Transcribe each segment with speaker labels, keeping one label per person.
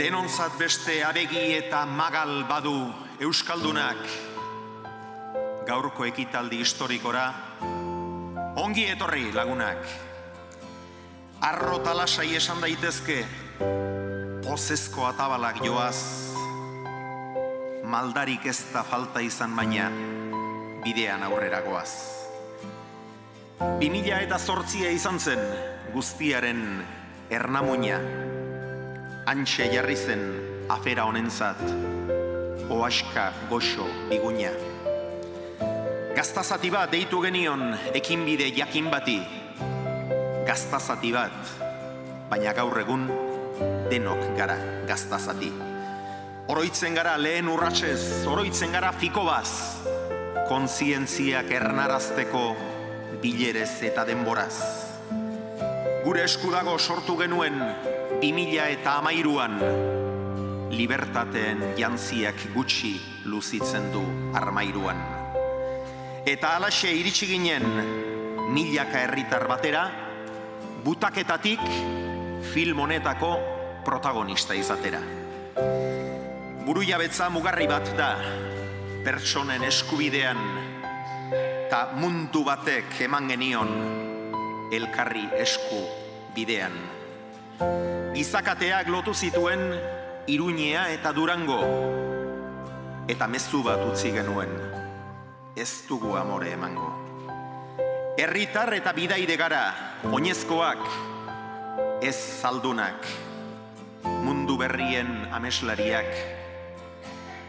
Speaker 1: Denontzat beste abegi eta magal badu euskaldunak gaurko ekitaldi historikora. Ongi etorri lagunak. Arro talasai esan daitezke, pozezko atabalak joaz, maldarik ez da falta izan baina bidean aurrera goaz. 2008 izan zen guztiaren ernamuina, antxe jarri zen afera honentzat, oaxka goxo biguña. Gaztazati bat deitu genion ekinbide jakin bati, gaztazati bat, baina gaur egun denok gara gaztazati. Oroitzen gara lehen urratsez, oroitzen gara fikobaz, kontzientziak ernarazteko bilerez eta denboraz. Gure eskudago sortu genuen 2013an, libertateen jantziak gutxi luzitzen du armairuan. Eta halaxe iritsi ginen milaka herritar batera, butaketatik film honetako protagonista izatera. Burujabetza mugarri bat da, pertsonen eskubidean, eta mundu batek eman genion elkarri esku bidean. Gizakateak lotu zituen Iruñea eta Durango, eta mezu bat utzi genuen, ez dugu amore emango. Herritar eta bidaide gara, oinezkoak, ez zaldunak, mundu berrien ameslariak,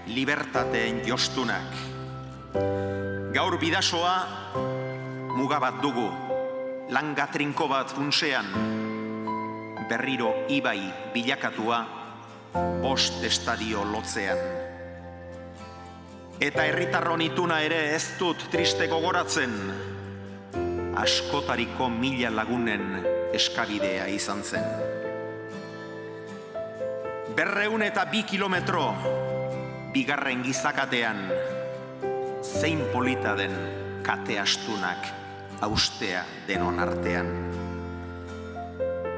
Speaker 1: libertateen jostunak. Gaur bidasoa muga bat dugu, langa trinko bat funtsean, berriro ibai bilakatua, 5 estadio lotzean. Eta herritarron ituna ere ez dut triste gogoratzen, askotariko 1000 lagunen eskabidea izan zen. 202 kilometro bigarren gizakatean, zein polita den kate astunak austea denon artean.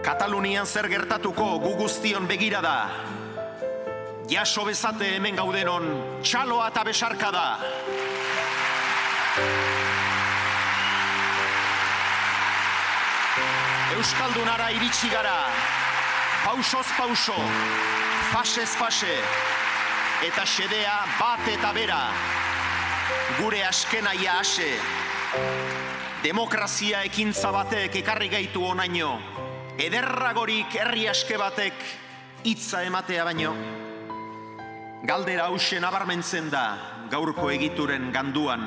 Speaker 1: Katalunian zer gertatuko gu guztion begira da, jaso bezate hemen gaudenon txaloa eta besarka da. Euskaldunara iritsi gara, pausoz pauso, fasez fase, eta xedea bat eta bera, gure askenaia ase. Demokrazia ekintza batek ekarri gaitu onaino, ederragorik herri aske batek hitza ematea baino. Galdera hauxe nabarmentzen da gaurko egituren ganduan,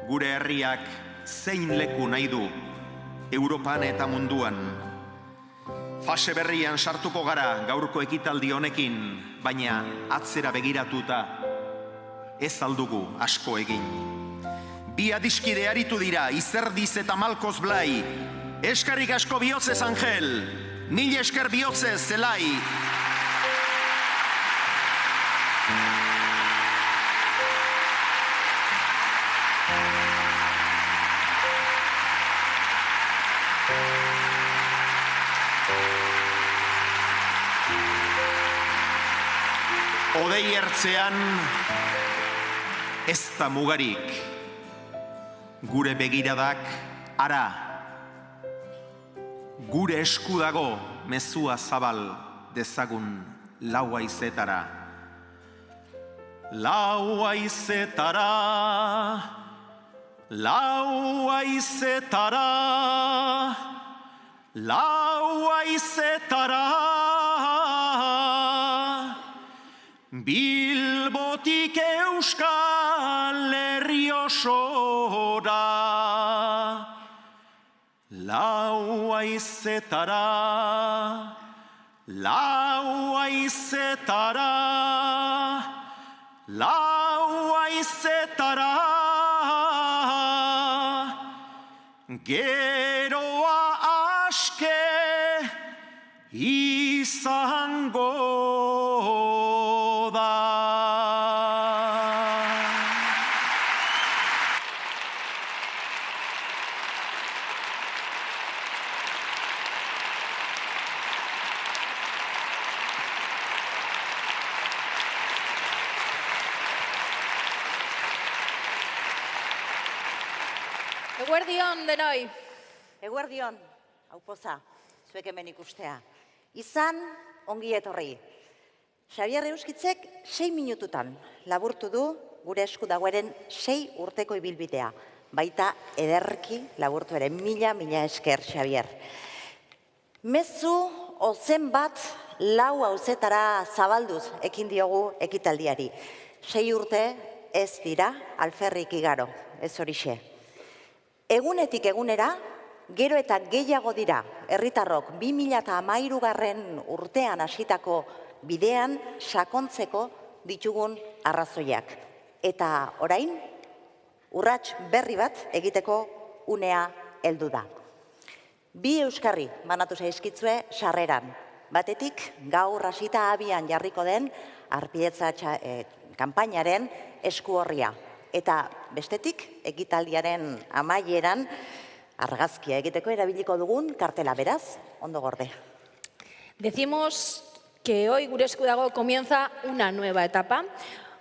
Speaker 1: gure herriak zein leku nahi du Europan eta munduan. Fase berrian sartuko gara gaurko ekitaldi honekin, baina atzera begiratuta ez aldugu asko egin. Bi adiskide aritu dira, Izerdiz eta Malkoz Blai. Eskerrik asko bihotzez Angel, 1000 esker bihotzez Zelai. Odei ertzean ez da mugarik, gure begiradak ara. Gure esku dago mezua zabal dezagun lau haizetara. Lau haizetara, lau haizetara, lau haizetara. Bilbotik Euskal Herri osora, lau haizetara, lau haizetara, lau haizetara. Geroa aske izango da.
Speaker 2: Eguerdion denoi.
Speaker 3: Eguerdion, hau poza, zuek hemen ikustea. Izan, ongi etorri. Xabier Euskitzek 6 minututan laburtu du gure esku dagoen 6 urteko ibilbidea. Baita ederki laburtu ere, mila esker, Xabier. Mezu ozen bat 4 auzetara zabalduz ekin diogu ekitaldiari. 6 urte ez dira alferrik igaro, ez horixe. Egunetik egunera, gero eta gehiago dira, herritarrok 2013 urtean hasitako bidean sakontzeko ditugun arrazoiak. Eta orain, urrats berri bat egiteko unea heldu da. 2 euskarri banatu zaizkitzue sarreran. Batetik, gaur hasita abian jarriko den arpidetza kanpainaren esku horria. Eta bestetik, ekitaldiaren amaieran argazkia egiteko erabiliko dugun kartela, beraz, ondo gorde.
Speaker 2: Decimos que hoy Gure Esku Dago comienza una nueva etapa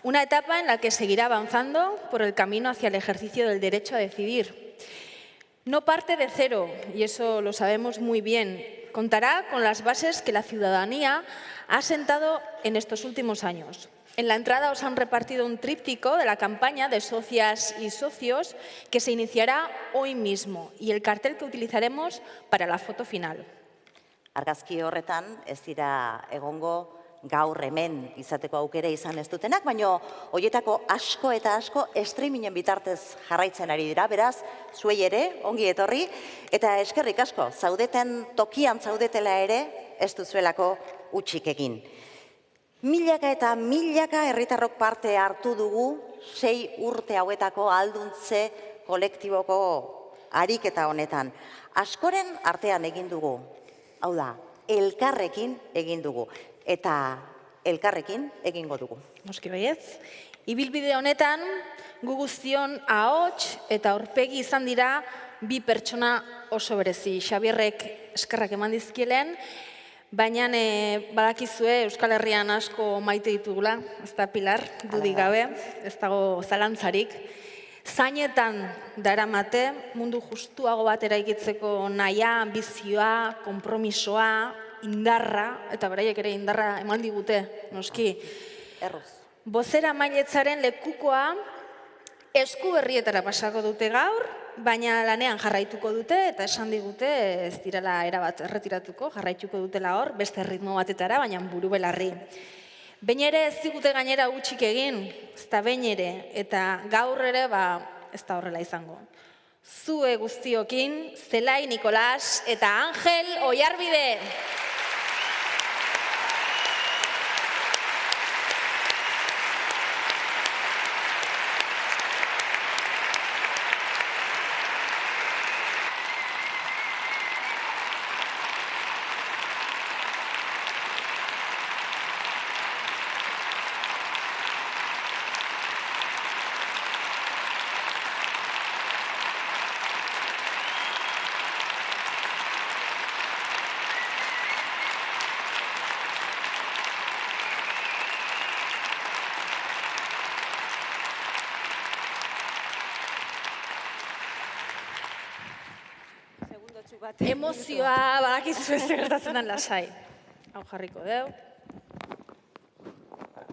Speaker 2: en la que seguirá avanzando por el camino hacia el ejercicio del derecho a decidir. No parte de cero, y eso lo sabemos muy bien. Contará con las bases que la ciudadanía ha sentado en estos últimos años. En la entrada os han repartido un tríptico de la campaña de socias y socios que se iniciará hoy mismo y el cartel que utilizaremos para la foto final.
Speaker 3: Argazki horretan ez dira egongo gaur hemen izateko aukera izan ez dutenak, baina horietako asko eta asko streamingen bitartez jarraitzen ari dira, beraz, zuei ere, ongi etorri, eta eskerrik asko, zaudeten tokian zaudetela ere, ez duzuelako utzik egin. Milaka eta milaka herritarrok parte hartu dugu 6 urte hauetako alduntze kolektiboko ariketa honetan. Askoren artean egin dugu, hau da, elkarrekin egin dugu, eta elkarrekin egingo dugu.
Speaker 2: Noski baietz. Ibilbide honetan, gu guztion ahots eta aurpegi izan dira 2 pertsona oso berezi. Xabierrek eskerrak eman dizkielen, baina badakizue Euskal Herrian asko maite ditugula, ez da Pilar, dudik gabe, ez dago zalantzarik. Zainetan daramate, mundu justuago bat eraikitzeko nahia, ambizioa, konpromisoa, indarra, eta beraiek ere indarra eman digute, noski.
Speaker 3: Erruz.
Speaker 2: Bozera mailetzaren lekukoa esku berrietara pasako dute gaur, baina lanean jarraituko dute, eta esan digute ez direla erabat erretiratuko, jarraituko dutela hor, beste ritmo batetara, baina buru belarri. Behin ere ez digute gainera gutxik egin, ez da behin ere, eta gaur ere ez da horrela izango. Zue guztiokin, Zelai Nikolas eta Angel Oiarbide. Emozioa badakizu ez gertatzen den lasai. Hau jarriko deu.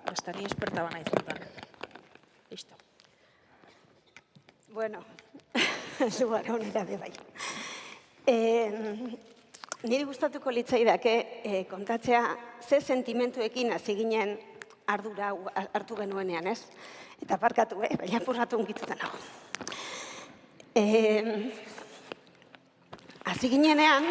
Speaker 2: Hasta ni esperta bana izutan. Listo.
Speaker 4: Bueno, lugar honera de bai. Niri gustatuko litzaidake kontatzea ze sentimentuekin hasi ginen ardura hartu genuenean, ez? Eta parkatu, baina apurratu ungituta nago. Hasi ginenean,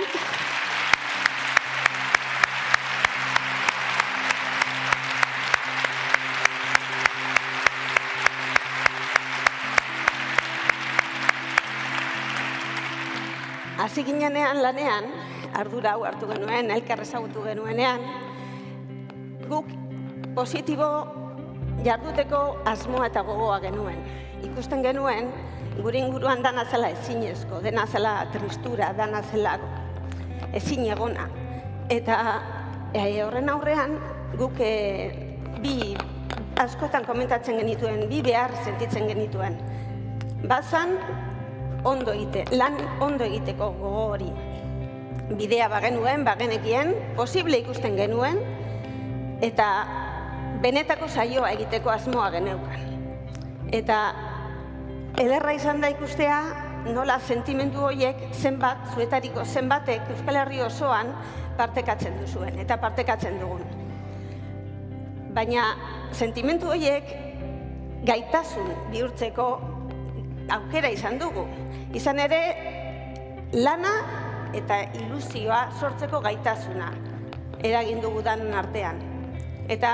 Speaker 4: lanean, ardura hau hartu genuen, elkar ezagutu genuenean, guk positibo jarduteko asmoa eta gogoa genuen. Ikusten genuen, gure inguruan dana zela ezinezko, dena zela tristura, dana zela ezin egona. Eta horren aurrean, guk bi askotan komentatzen genituen, bi behar sentitzen genituen. Bazan, lan ondo egiteko gogo hori. Bidea bagenuen, bagenekien, posible ikusten genuen, eta benetako saioa egiteko asmoa geneukan. Eta ederra izan da ikustea, nola sentimendu horiek zuetariko zenbatek Euskal Herri osoan partekatzen duzuen, eta partekatzen dugun. Baina sentimendu horiek gaitasun bihurtzeko aukera izan dugu. Izan ere, lana eta ilusioa sortzeko gaitasuna eragin dugu danon artean. Eta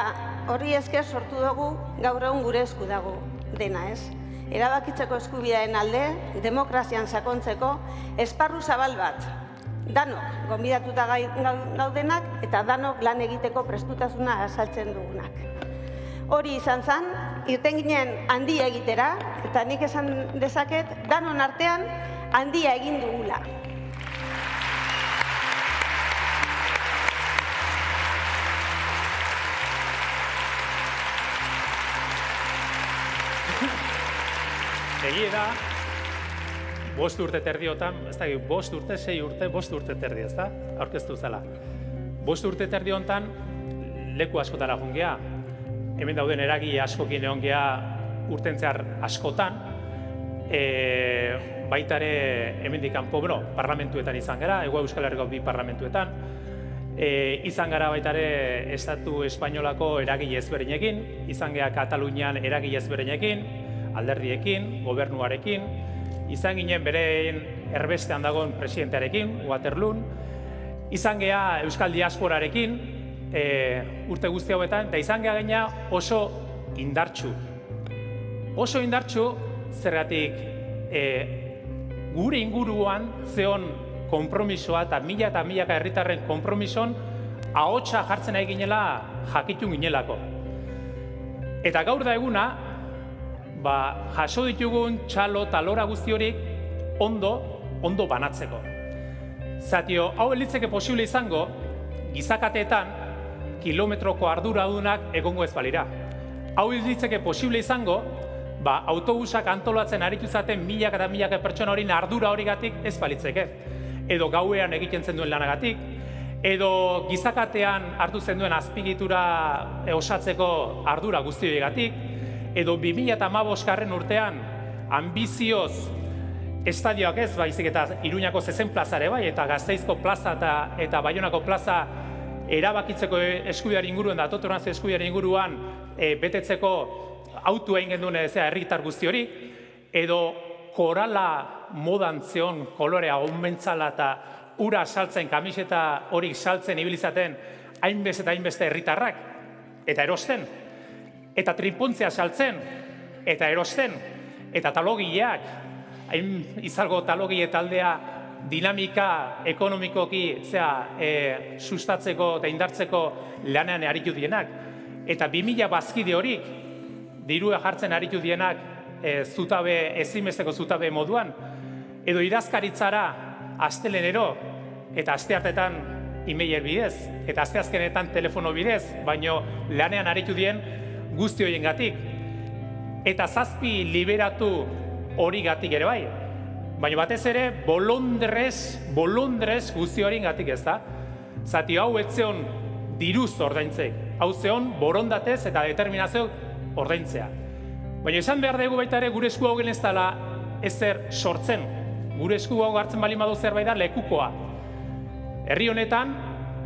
Speaker 4: horri esker sortu dugu gaur egun gure esku dago dena, ez? Erabakitzeko eskubidearen alde, demokrazian sakontzeko esparru zabal bat. Danok gonbidatuta gaudenak eta danok lan egiteko prestutasuna azaltzen dugunak. Hori izan zen, irten ginen handia egitera, eta nik esan dezaket, danon artean handia egin dugula.
Speaker 5: Egie da, 5 urte terdiotan, ez da, 5 urte, 6 urte, 5 urte terdi, ez da, aurkeztu zela. 5 urte terdi honetan, leku askotara jungea, hemen dauden eragile askokin egon gea urtentzear askotan, baitare hemendik kanpo, parlamentuetan izan gara, Hego Euskal Herriko 2 parlamentuetan, izan gara baitare Estatu Espainolako eragile ezberdinekin, izan gea Katalunian eragile ezberdinekin, alderdiekin, gobernuarekin, izan ginen berein erbestean dagoen presidentearekin, Waterloon, izan gea Euskal Diasporarekin, urte guzti hauetan, eta izan gea gaina oso indartsu. Oso indartsu, zergatik gure inguruan zeon konpromisoa eta milaka herritarren konpromisoan ahotsa jartzen ari ginela jakitun ginelako. Eta gaur da eguna, jaso ditugun txalo eta lora guzti horik ondo banatzeko. Zatio, hau elitzeke posible izango, gizakateetan kilometroko arduradunak egongo ez balira. Hau elitzeke posible izango, autobusak antolatzen aritu zaten milaka pertsona horin ardura horigatik ez balitzeke. Edo gauean egiten zen duen lanagatik, edo gizakatean hartu zen duen azpigitura osatzeko ardura guzti horigatik, edo 2015 urtean ambizioz estadioak ez, baizik eta Iruñako Zezen plazare bai, eta Gasteizko plaza eta Baionako plaza erabakitzeko eskubidearen inguruan, da autonomia eskubidearen inguruan betetzeko autu egin genduen herritar guzti hori, edo korala modan zeon kolorea onmentzala eta ura saltzen, kamiseta horik saltzen ibilizaten hainbeste herritarrak, eta erosten. Eta tripontzia saltzen, eta erosten, eta talogileak, hain izalgo talogile taldea dinamika ekonomikoki sustatzeko eta indartzeko lanean aritu dienak. Eta 2000 bazkide horik, dirua jartzen aritu dienak ezinbesteko zutabe moduan, edo idazkaritzara astelenero, eta asteartetan e-mail bidez, eta asteazkenetan telefono bidez, baino lanean aritu dien guzti horien gatik. Eta 7 liberatu hori gatik ere bai. Baina batez ere, bolondrez guzti horien gatik ez da. Zati hau etzeon diruz ordaintzek. Hau zeon borondatez eta determinazio ordaintzea. Baina esan behar dugu baita ere gure esku hau ez dela ezer sortzen. Gure esku hau hartzen bali madu zerbait da lekukoa. Herri honetan,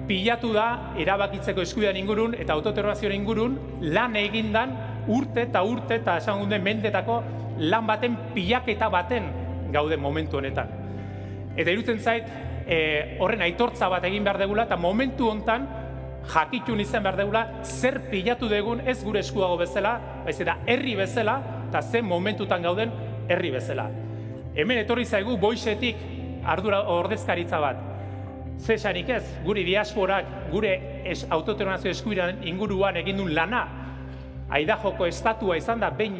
Speaker 5: pilatu da erabakitzeko eskubidean ingurun eta autodeterminazioaren ingurun lan egindan urte eta esan gunden mendetako lan baten pilaketa baten gaude momentu honetan. Eta irutzen zait, horren aitortza bat egin behar degula eta momentu honetan jakitun izan behar degula zer pilatu degun ez gure eskuago bezala, baiz eta herri bezala eta zen momentutan gauden herri bezala. Hemen etorri zaigu boixetik ardura ordezkaritza bat. Zesarik ez, gure diasporak, gure autodeterminazio eskubidearen inguruan egin duen lana, Aidajoko estatua izan da, behin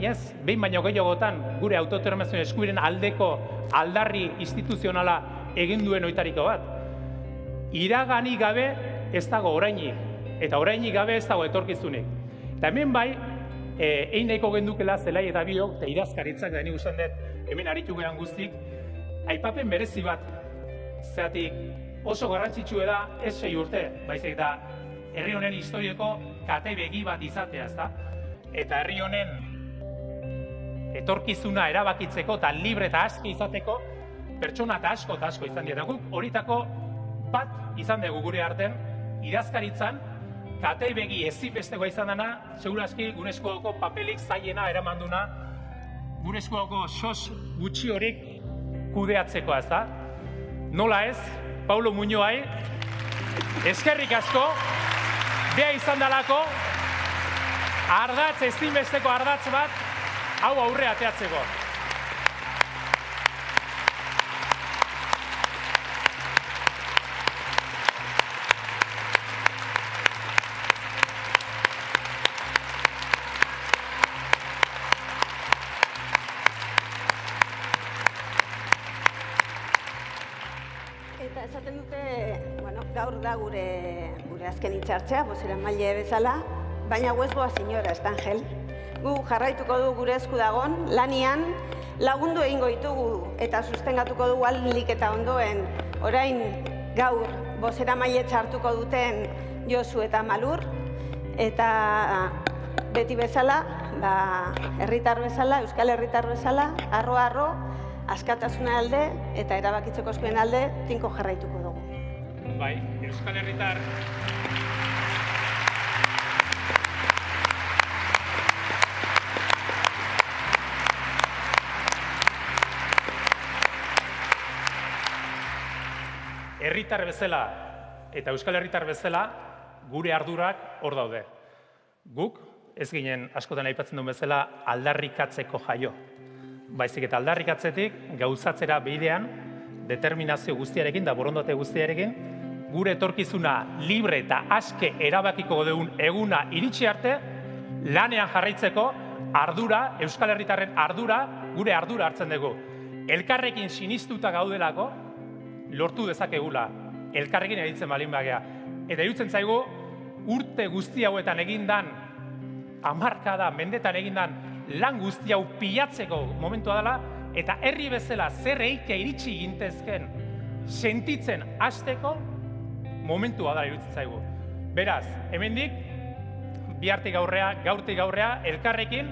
Speaker 5: baino gehiagotan gure autodeterminazio eskubideen aldeko aldarri instituzionala egin duen oitariko bat. Iraganik gabe ez dago orainik, eta orainik gabe ez dago etorkizunik. Eta hemen bai, egin nahiko gendukela zelai eta biok, eta idazkaritzak da nik usan dut, hemen aritu gehan guztik, aipapen berezi bat. Zeratik oso garrantzitsua da ez 6 urte, baizik eta herri honen historiako kate begi bat izatea, ezta? Eta herri honen etorkizuna erabakitzeko eta libre eta aske izateko pertsona eta asko izan dira. Guk horitako bat izan dugu gure artean, idazkaritzan, kate begi ezinbestekoa izan dena, segurazki gure eskualdeko papelik zailena eramanduna, gure eskualdeko sos gutxi horik kudeatzekoa, ez da? Nola ez, Paulo Muñoai, eskerrik asko, bea izan dalako, ardatz, ezinbesteko ardatz bat, hau aurre ateatzeko.
Speaker 4: Eta esaten dute, gaur da gure azken hitzartzea, bozeramaile bezala, baina huesboa sinora, ez da, Angel? Gu jarraituko du gure esku dagon, lanian lagundu egingo ditugu eta sustengatuko dugu ahalik eta ondoen orain gaur bozeramaile hartuko duten Josu eta Malur, eta beti bezala, herritar bezala, euskal herritar bezala, arro, askatasuna alde eta erabakitzeko eskubideen alde tinko jarraituko dugu.
Speaker 5: Bai, euskal herritar herritar bezala eta euskal herritar bezala gure ardurak hor daude. Guk, ez ginen askotan aipatzen duen bezala, aldarrikatzeko jaio. Baizik eta aldarrikatzetik gauzatzera bidean, determinazio guztiarekin da borondate guztiarekin, gure etorkizuna libre eta aske erabakiko dugun eguna iritsi arte, lanean jarraitzeko ardura, euskal herritarren ardura, gure ardura hartzen dugu. Elkarrekin sinistuta gaudelako, lortu dezakegula, elkarrekin eritzen balin bagea. Eta irutzen zaigu, urte guzti hauetan egindan, hamarkada, mendetan egindan, lan guzti hau pilatzeko momentua dela, eta herri bezala zer eike iritsi gintezken sentitzen hasteko momentua da irutzen zaigu. Beraz, hemendik, bihartik gaurrea, gaurtik gaurrea, elkarrekin,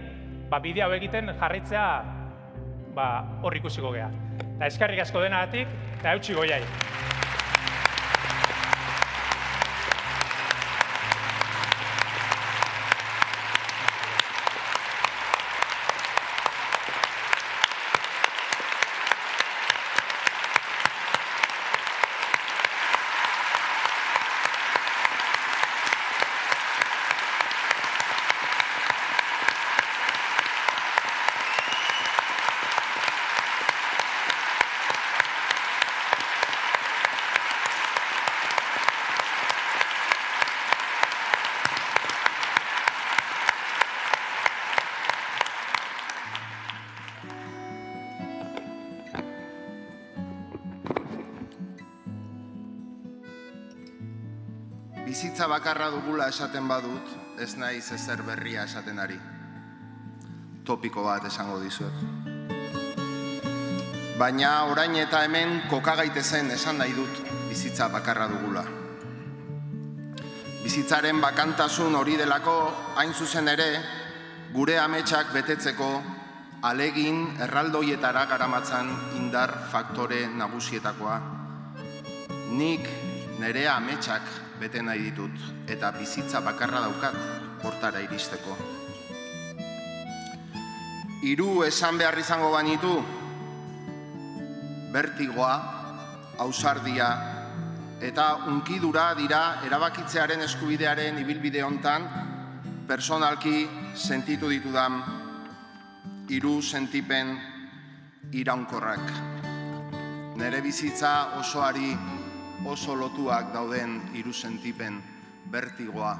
Speaker 5: bidea hau egiten jarraitzea hor ikusiko gea. Eta eskerrik asko denagatik, eta eutsi goiai.
Speaker 6: Bizitza bakarra dugula esaten badut, ez naiz ezer berria esaten ari. Topiko bat esango dizuet. Baina orain eta hemen kokagaitezen esan nahi dut bizitza bakarra dugula. Bizitzaren bakantasun hori delako, hain zuzen ere, gure ametsak betetzeko alegin erraldoietara garamatzan indar faktore nagusietakoa. Nik nire ametsak bete nahi ditut, eta bizitza bakarra daukat hortara iristeko. 3 esan behar izango banitu, bertigoa, ausardia, eta unkidura dira erabakitzearen eskubidearen ibilbide hontan, personalki sentitu ditudan 3 sentipen iraunkorrak. Nere bizitza osoari oso lotuak dauden 3 sentipen, bertigoa,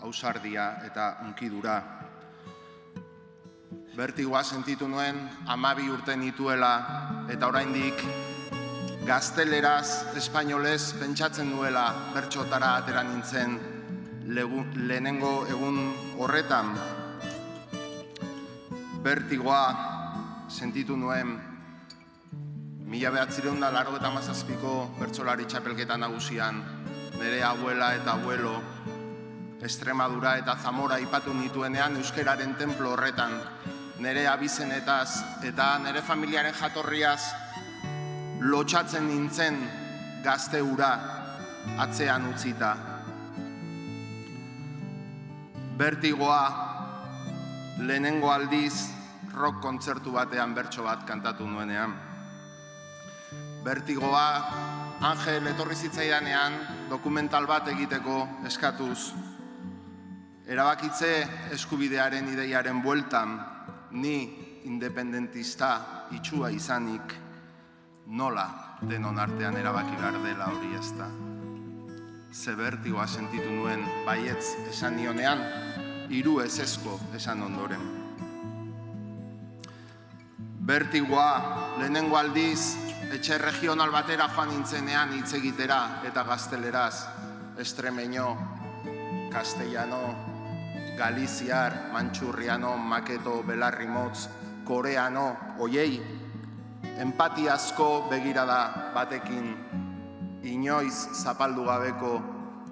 Speaker 6: ausardia eta unkidura. Bertigoa sentitu nuen 12 urte nituela eta oraindik gazteleraz, espainolez pentsatzen nuela bertxotara atera nintzen lehenengo egun horretan. Bertigoa sentitu nuen 1987ko bertsolari txapelketa nagusian, nire abuela eta abuelo Extremadura eta Zamora ipatu nituenean euskararen templo horretan, nire abizenetaz eta nire familiaren jatorriaz lotxatzen nintzen gazte hura atzean utzita. Bertigoa lehenengo aldiz rock kontzertu batean bertso bat kantatu nuenean. Bertigoa Angel etorri zitzaidanean dokumental bat egiteko eskatuz. Erabakitze eskubidearen ideiaren bueltan, ni independentista itxua izanik, nola denon artean erabaki behar dela hori ez da. Ze bertigoa sentitu nuen baietz esan nionean, hiru ezezko esan ondoren. Bertigoa lehenengo aldiz etxe regional batera joan nintzenean hitz egitera eta gazteleraz, estremeño, castellano, galiziar, mantxurriano, maketo, belarrimotz, koreano, oiei, empatiazko begirada batekin, inoiz zapaldu gabeko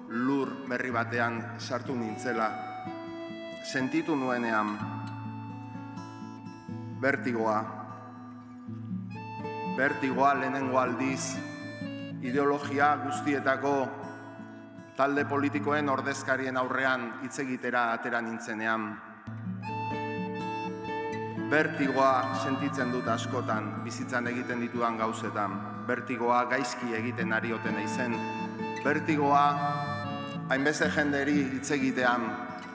Speaker 6: lur berri batean sartu nintzela. Sentitu nuenean bertigoa lehenengo aldiz, ideologia guztietako talde politikoen ordezkarien aurrean hitz egitera atera nintzenean. Bertigoa sentitzen dut askotan bizitzan egiten ditudan gauzetan. Bertigoa gaizki egiten ari oten naizen. Bertigoa hainbeste jenderi hitz egitean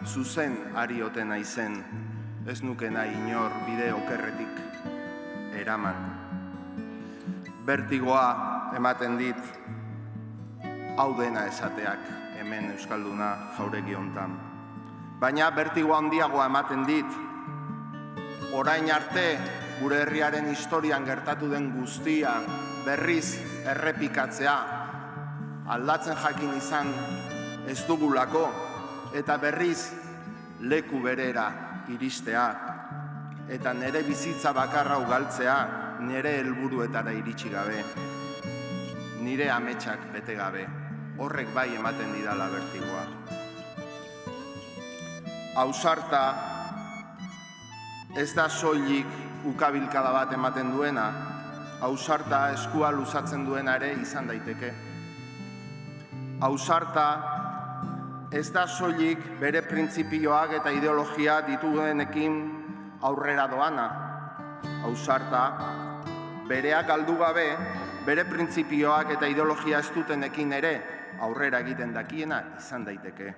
Speaker 6: zuzen ari oten naizen. Ez nuke nahi inor bide okerretik eraman. Bertigoa ematen dit hau dena esateak hemen Euskalduna jauregi hontan. Baina bertigoa handiagoa ematen dit orain arte gure herriaren historian gertatu den guztia berriz errepikatzea, aldatzen jakin izan ez dugulako eta berriz leku berera iristea eta nire bizitza bakarra ugaltzea nire helburuetara iritsi gabe, nire ametsak bete gabe. Horrek bai ematen didala bertigoa. Ausarta ez da soilik ukabilkada bat ematen duena, ausarta eskua luzatzen duena ere izan daiteke. Ausarta ez da soilik bere printzipioak eta ideologia dituenekin aurrera doana. Ausarta bereak galdu gabe, bere printzipioak eta ideologia ez dutenekin ere aurrera egiten dakiena izan daiteke.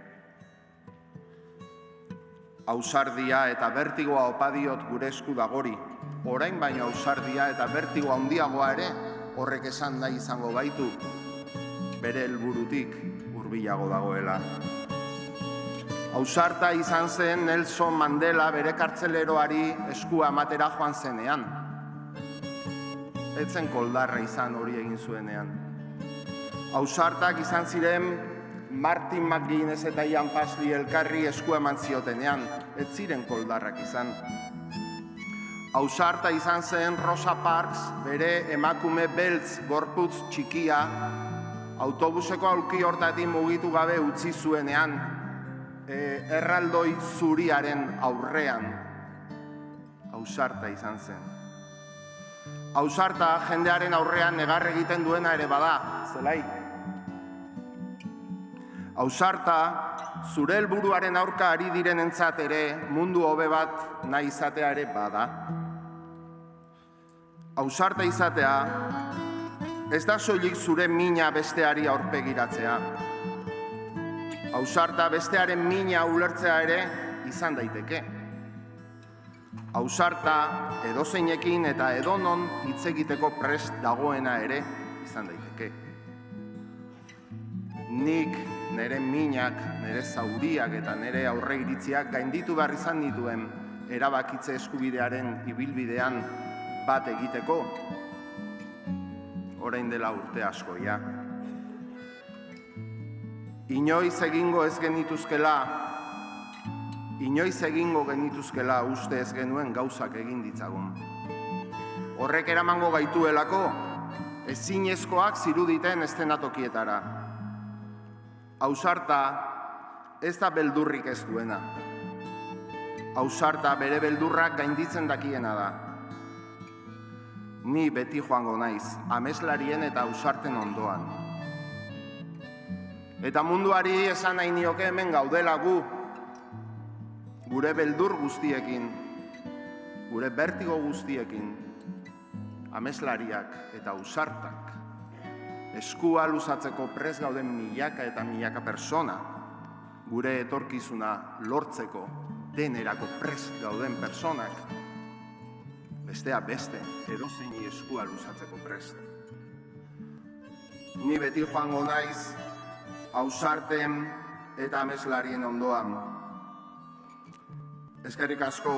Speaker 6: Ausardia eta bertigoa opa diot gure esku dagori, orain baino ausardia eta bertigoa handiagoa ere horrek esan nahi izango baitu, bere helburutik hurbilago dagoela. Ausarta izan zen Nelson Mandela bere kartzeleroari eskua ematera joan zenean. Etzen koldarra izan hori egin zuenean. Ausartak izan ziren Martin McGuinness eta Ian Paisley elkarri eskua eman ziotenean, ez ziren koldarrak izan. Ausarta izan zen Rosa Parks bere emakume beltz gorputz txikia autobuseko aulki hortatik mugitu gabe utzi zuenean, erraldoi zuriaren aurrean. Ausarta izan zen. Ausarta jendearen aurrean negar egiten duena ere bada, zelai. Ausarta zure helburuaren aurka ari direnentzat ere mundu hobe bat nahi izatea ere bada. Ausarta izatea ez da soilik zure mina besteari aurpegiratzea. Ausarta bestearen mina ulertzea ere izan daiteke. Ausarta edozeinekin eta edonon hitz egiteko prest dagoena ere izan daiteke. Nik nire minak, nire zauriak eta nire aurre iritziak gainditu behar izan nituen erabakitze eskubidearen ibilbidean bat egiteko, orain dela urte asko, ja. Inoiz egingo genituzkela uste ez genuen gauzak egin ditzagun. Horrek eramango gaituelako ezinezkoak ziruditen eszenatokietara. Ausarta ez da beldurrik ez duena. Ausarta bere beldurrak gainditzen dakiena da. Ni beti joango naiz, ameslarien eta ausarten ondoan. Eta munduari esan nahi nioke hemen gaudela gu, gure beldur guztiekin, gure bertigo guztiekin, ameslariak eta ausartak, eskua luzatzeko prest gauden milaka eta milaka persona, gure etorkizuna lortzeko denerako prest gauden personak, bestea beste, edozeini eskua luzatzeko prest. Ni beti joango naiz, ausarten eta ameslarien ondoan. Eskerrik asko,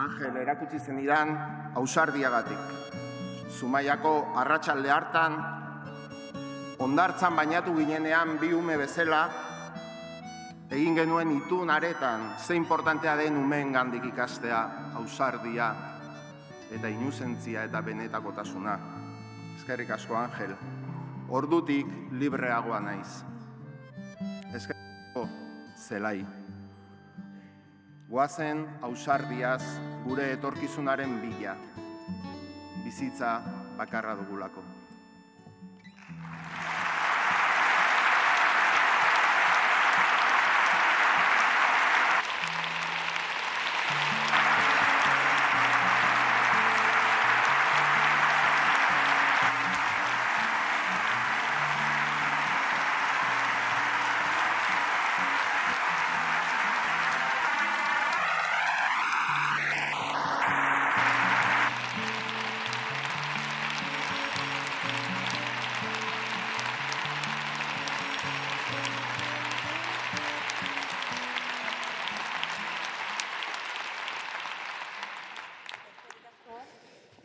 Speaker 6: Angel, erakutsi zenidan ausardiagatik. Zumaiako arratsalde hartan, hondartzan bainatu ginenean bi ume bezala, egin genuen itun aretan, ze importantea den umeengandik ikastea, ausardia eta inuzentzia eta benetakotasuna. Eskerrik asko, Angel. Ordutik libreagoa naiz. Eskerrik asko, Zelai. Goazen ausardiaz gure etorkizunaren bila. Bizitza bakarra dugulako.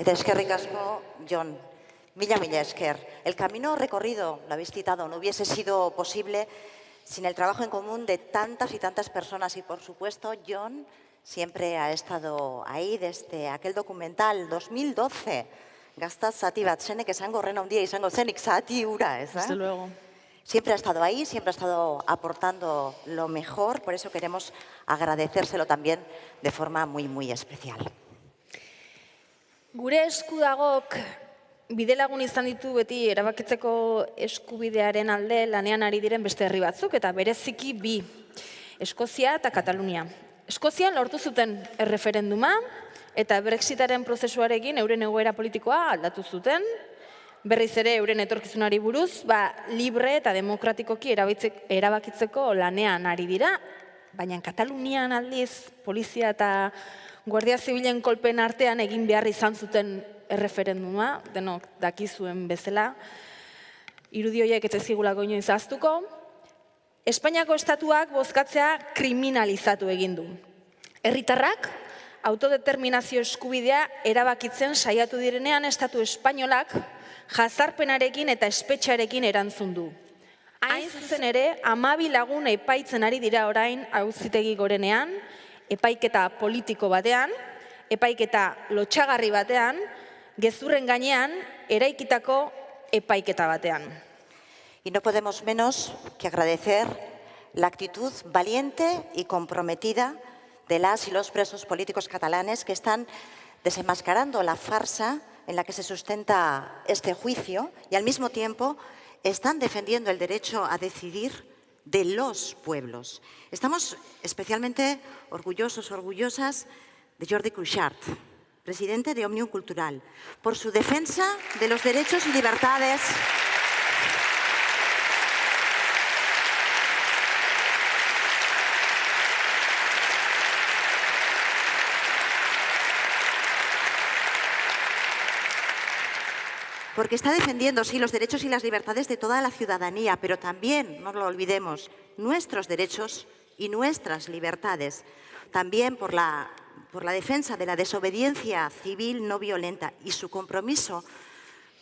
Speaker 3: Eta eskerrik asko, Jon. Mila esker. El camino recorrido, lo habéis citado, no hubiese sido posible sin el trabajo en común de tantas y tantas personas. Y, por supuesto, Jon siempre ha estado ahí desde aquel documental 2012. Gaztaz zati bat zenek esango horren handia izango zenik zati hura, ez da?
Speaker 2: Desde luego.
Speaker 3: Siempre ha estado ahí, siempre ha estado aportando lo mejor. Por eso queremos agradecérselo también de forma muy, muy especial.
Speaker 2: Gure esku dagok bidelagun izan ditu beti erabakitzeko eskubidearen alde lanean ari diren beste herri batzuk, eta bereziki bi, Eskozia eta Katalunia. Eskozian lortu zuten erreferenduma eta Brexitaren prozesuarekin euren egoera politikoa aldatu zuten, berriz ere euren etorkizunari buruz, libre eta demokratikoki erabakitzeko lanean ari dira, baina Katalunian aldiz polizia eta Guardia Zibilen kolpen artean egin behar izan zuten erreferenduma, denok dakizuen bezala, irudi horiek ez ezigulako inoiz ahaztuko. Espainiako estatuak bozkatzea kriminalizatu egin du. Herritarrak autodeterminazio eskubidea erabakitzen saiatu direnean estatu espainolak jazarpenarekin eta espetxarekin erantzun du. Hain zuzen ere, 12 lagun epaitzen ari dira orain auzitegi gorenean, epaiketa politiko batean, epaiketa lotxagarri batean, gezurren gainean eraikitako epaiketa batean.
Speaker 3: Y no podemos menos que agradecer la actitud valiente y comprometida de las y los presos políticos catalanes que están desenmascarando la farsa en la que se sustenta este juicio y al mismo tiempo están defendiendo el derecho a decidir de los pueblos. Estamos especialmente orgullosos, orgullosas de Jordi Cuixart, presidente de Òmnium Cultural, por su defensa de los derechos y libertades porque está defendiendo, sí, los derechos y las libertades de toda la ciudadanía, pero también, no lo olvidemos, nuestros derechos y nuestras libertades. También por la defensa de la desobediencia civil no violenta, y su compromiso,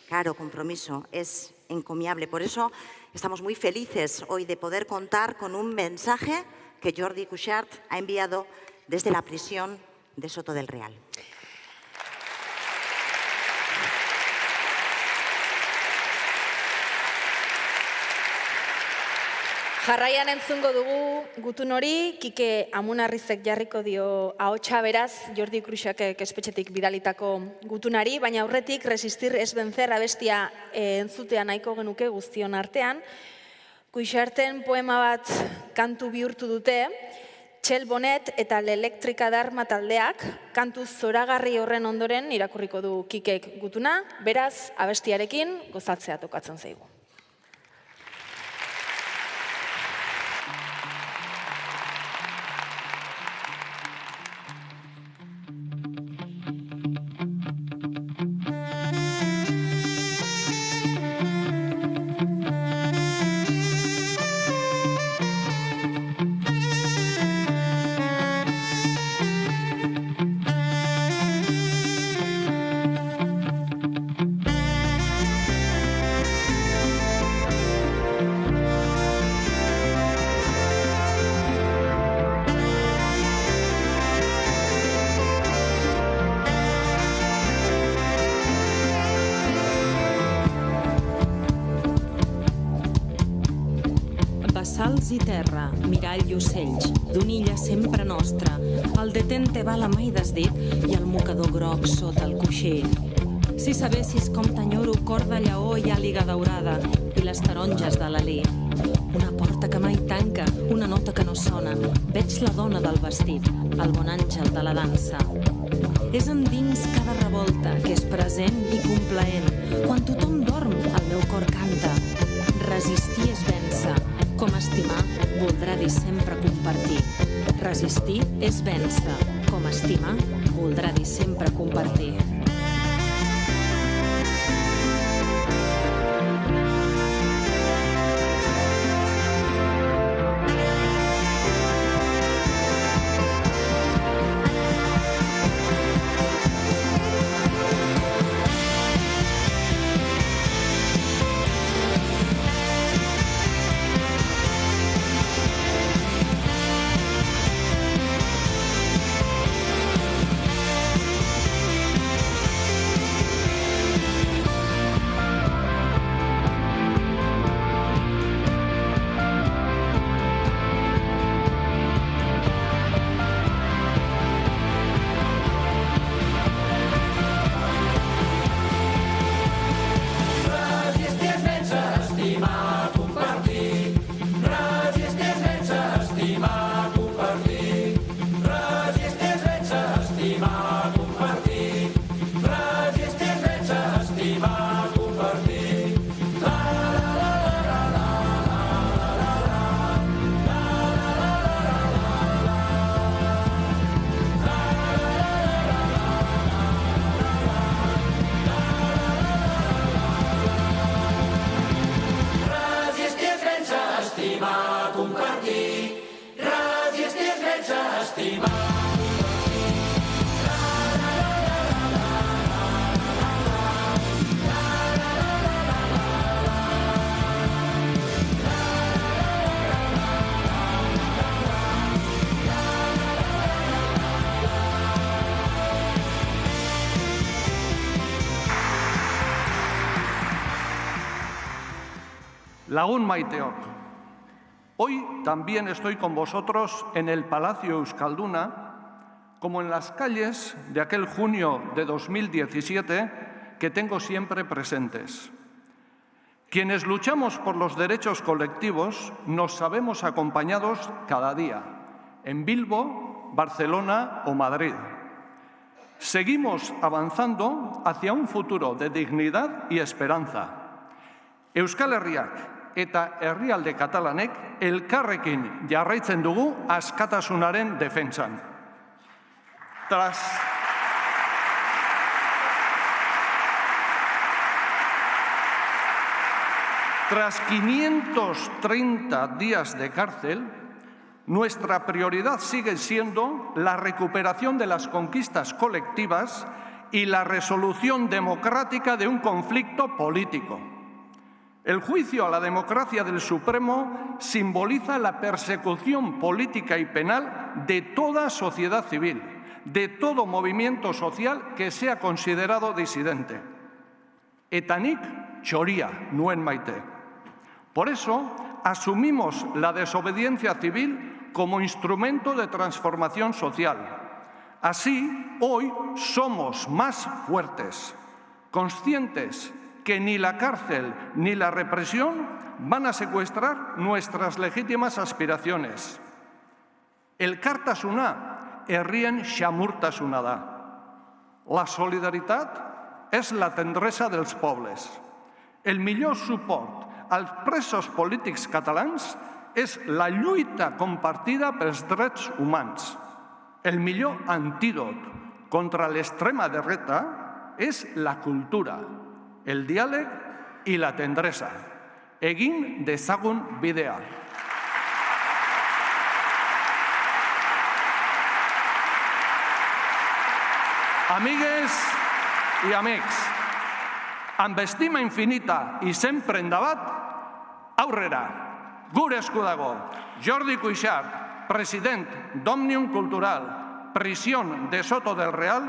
Speaker 3: claro, compromiso, es encomiable. Por eso estamos muy felices hoy de poder contar con un mensaje que Jordi Cuixart ha enviado desde la prisión de Soto del Real.
Speaker 2: Jarraian entzungo dugu gutun hori, Kike Amunarrizek jarriko dio ahotsa beraz Jordi Kruxakek espetxetik bidalitako gutunari, baina aurretik Resistir es vencer abestia entzutea nahiko genuke guztion artean. Kuixarten poema bat kantu bihurtu dute, Txel Bonet eta L'Elektrika Dharma taldeak kantu zoragarri horren ondoren irakurriko du Kikek gutuna, beraz abestiarekin gozatzea tokatzen zaigu.
Speaker 7: Bassals i terra, mirall i ocells, d'una illa sempre nostra, el detente va la mà i desdit i el mocador groc sota el coixí. Si sabessis com t'enyoro, cor de lleó i àliga daurada i les taronges de l'alí. Una porta que mai tanca, una nota que no sona, veig la dona del vestit, el bon àngel de la dansa. És endins cada revolta que és present i complaent. Quan tothom dorm, el meu cor canta. Resistir és vèncer. Com estimar voldrà dir sempre compartir. Resistir és vèncer. Com estimar voldrà dir sempre compartir.
Speaker 8: Lagun maiteok, hoy también estoy con vosotros en el Palacio Euskalduna, como en las calles de aquel junio de 2017 que tengo siempre presentes. Quienes luchamos por los derechos colectivos nos sabemos acompañados cada día, en Bilbo, Barcelona o Madrid. Seguimos avanzando hacia un futuro de dignidad y esperanza. Euskal Herriak eta herrialde katalanek elkarrekin jarraitzen dugu askatasunaren defentsan. Tras 530 días de cárcel, nuestra prioridad sigue siendo la recuperación de las conquistas colectivas y la resolución democrática de un conflicto político. El juicio a la democracia del Supremo simboliza la persecución política y penal de toda sociedad civil, de todo movimiento social que sea considerado disidente. Eta nik txoria nuen maite. Por eso, asumimos la desobediencia civil como instrumento de transformación social. Así, hoy somos más fuertes, conscientes que ni la cárcel ni la represión van a secuestrar nuestras legítimas aspiraciones. Elkartasuna herrien xamurtasuna da. La solidaritat és la tendresa dels pobles. El millor suport als presos polítics catalans és la lluita compartida pels drets humans. El millor antídot contra l'extrema dreta és la cultura, el diàleg i la tendresa. Egin dezagun bidea. Amigues i amics, amb estima infinita i sempre endavant, aurrera, gure esku dago, Jordi Cuixart, president d'Òmnium Cultural, Prisión de Soto del Real,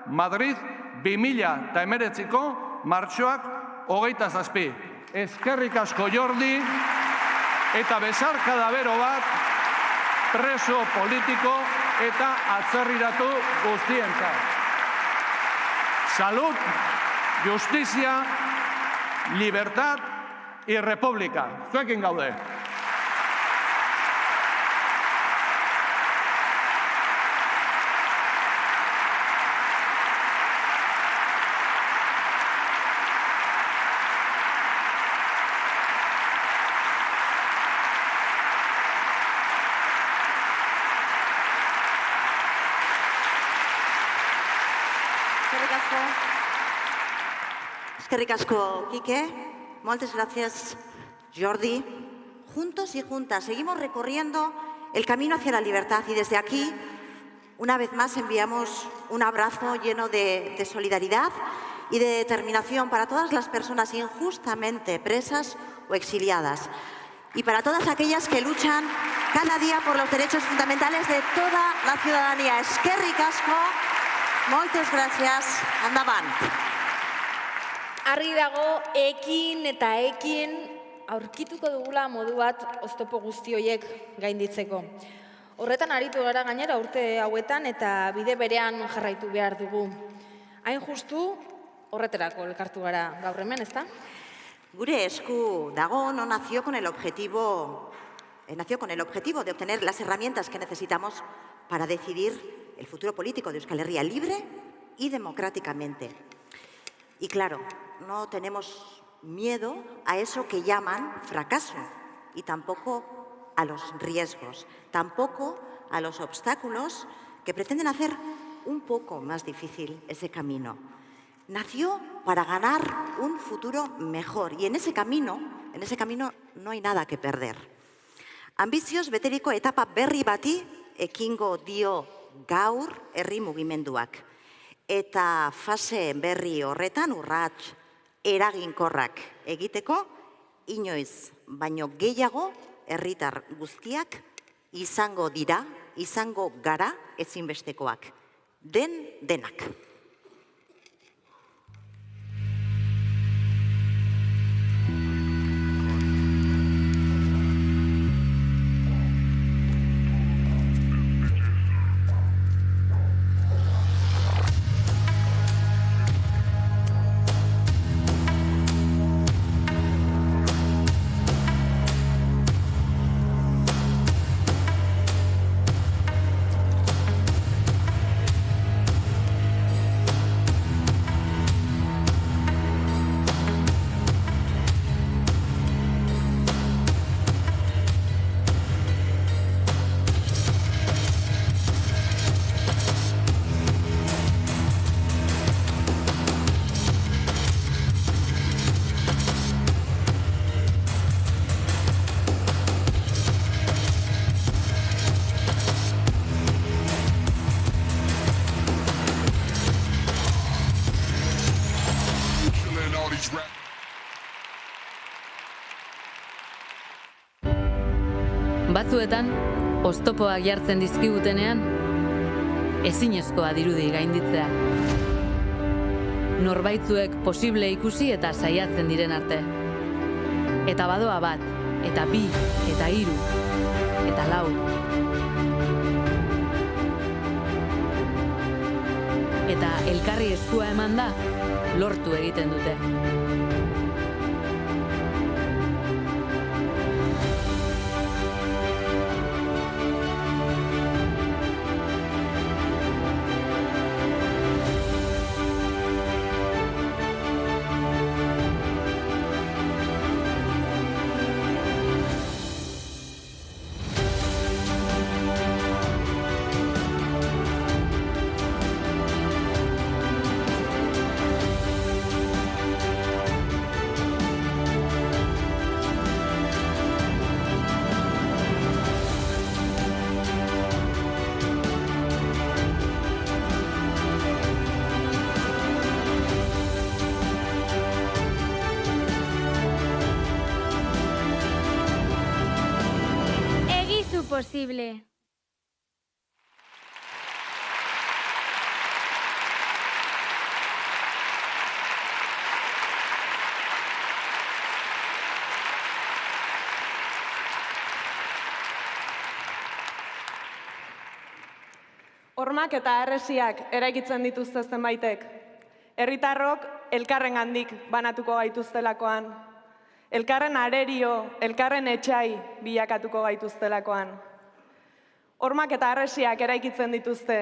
Speaker 8: Madrid 2019ko martxoak 27. Eskerrik asko Jordi eta besarkada bero bat preso politiko eta atzerriratu guztientzat. Salud, justizia, libertad y república. Zuekin gaude.
Speaker 3: Eskerrik asko, Quique. Muchas gracias, Jordi. Juntos y juntas seguimos recorriendo el camino hacia la libertad y desde aquí, una vez más, enviamos un abrazo lleno de solidaridad y de determinación para todas las personas injustamente presas o exiliadas y para todas aquellas que luchan cada día por los derechos fundamentales de toda la ciudadanía. Eskerrik asko, muchas gracias, endavant.
Speaker 2: Argi dago, ekin eta ekin aurkituko dugula modu bat oztopo guzti horiek gainditzeko. Horretan aritu gara gainera urte hauetan eta bide berean jarraitu behar dugu. Hain justu, horreterako elkartu gara gaur hemen, ezta?
Speaker 3: Gure esku dago, no nació con el objetivo de obtener las herramientas que necesitamos para decidir el futuro político de Euskal Herria libre y democráticamente. Y claro, no tenemos miedo a eso que llaman fracaso y tampoco a los riesgos, tampoco a los obstáculos que pretenden hacer un poco más difícil ese camino. Nació para ganar un futuro mejor y en ese camino no hay nada que perder. Ambizioz beteriko etapa berri bati ekingo dio gaur herri mugimenduak. Eta fase berri horretan urrats eraginkorrak egiteko, inoiz baino gehiago herritar guztiak izango dira, izango gara ezinbestekoak. Denak.
Speaker 9: Batzuetan, oztopoak jartzen dizkigutenean, ezinezkoa dirudi gainditzea. Norbaitzuek posible ikusi eta saiatzen diren arte. Eta badoa bat, eta 2, eta 3, eta 4. Eta elkarri eskua eman da, lortu egiten dute.
Speaker 10: Posible.
Speaker 11: Hormak eta harresiak eraikitzen dituzte zenbaitek. Herritarrok elkarrengandik banatuko gaituztelakoan. Elkarren arerio, elkarren etxai bilakatuko gaituztelakoan. Hormak eta harresiak eraikitzen dituzte,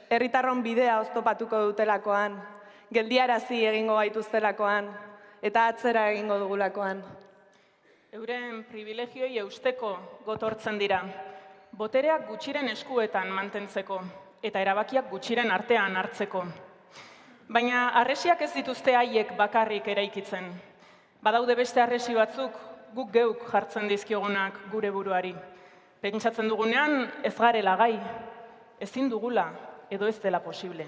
Speaker 11: herritarron bidea oztopatuko dutelakoan, geldiarazi egingo gaituztelakoan, eta atzera egingo dugulakoan.
Speaker 12: Euren privilegioi eusteko gotortzen dira, botereak gutxiren eskuetan mantentzeko, eta erabakiak gutxiren artean hartzeko. Baina harresiak ez dituzte haiek bakarrik eraikitzen. Badaude beste harresi batzuk, guk geuk jartzen dizkiogunak gure buruari. Pentsatzen dugunean ez garela gai, ezin dugula edo ez dela posible.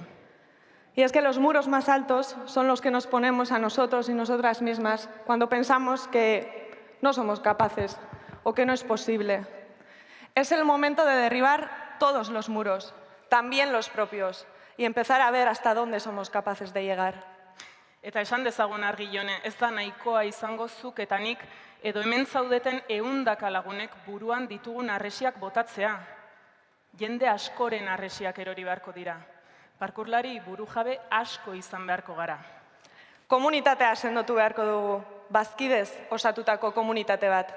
Speaker 11: Y es que los muros más altos son los que nos ponemos a nosotros y nosotras mismas cuando pensamos que no somos capaces o que no es posible. Es el momento de derribar todos los muros, también los propios, y empezar a ver hasta dónde somos capaces de llegar.
Speaker 12: Eta esan dezagun argi Jone, ez da nahikoa izango zuk eta nik edo hemen zaudeten 100 lagunek buruan ditugun harresiak botatzea. Jende askoren harresiak erori beharko dira. Parkurlari burujabe asko izan beharko gara.
Speaker 11: Komunitatea sendotu beharko dugu, bazkidez osatutako komunitate bat.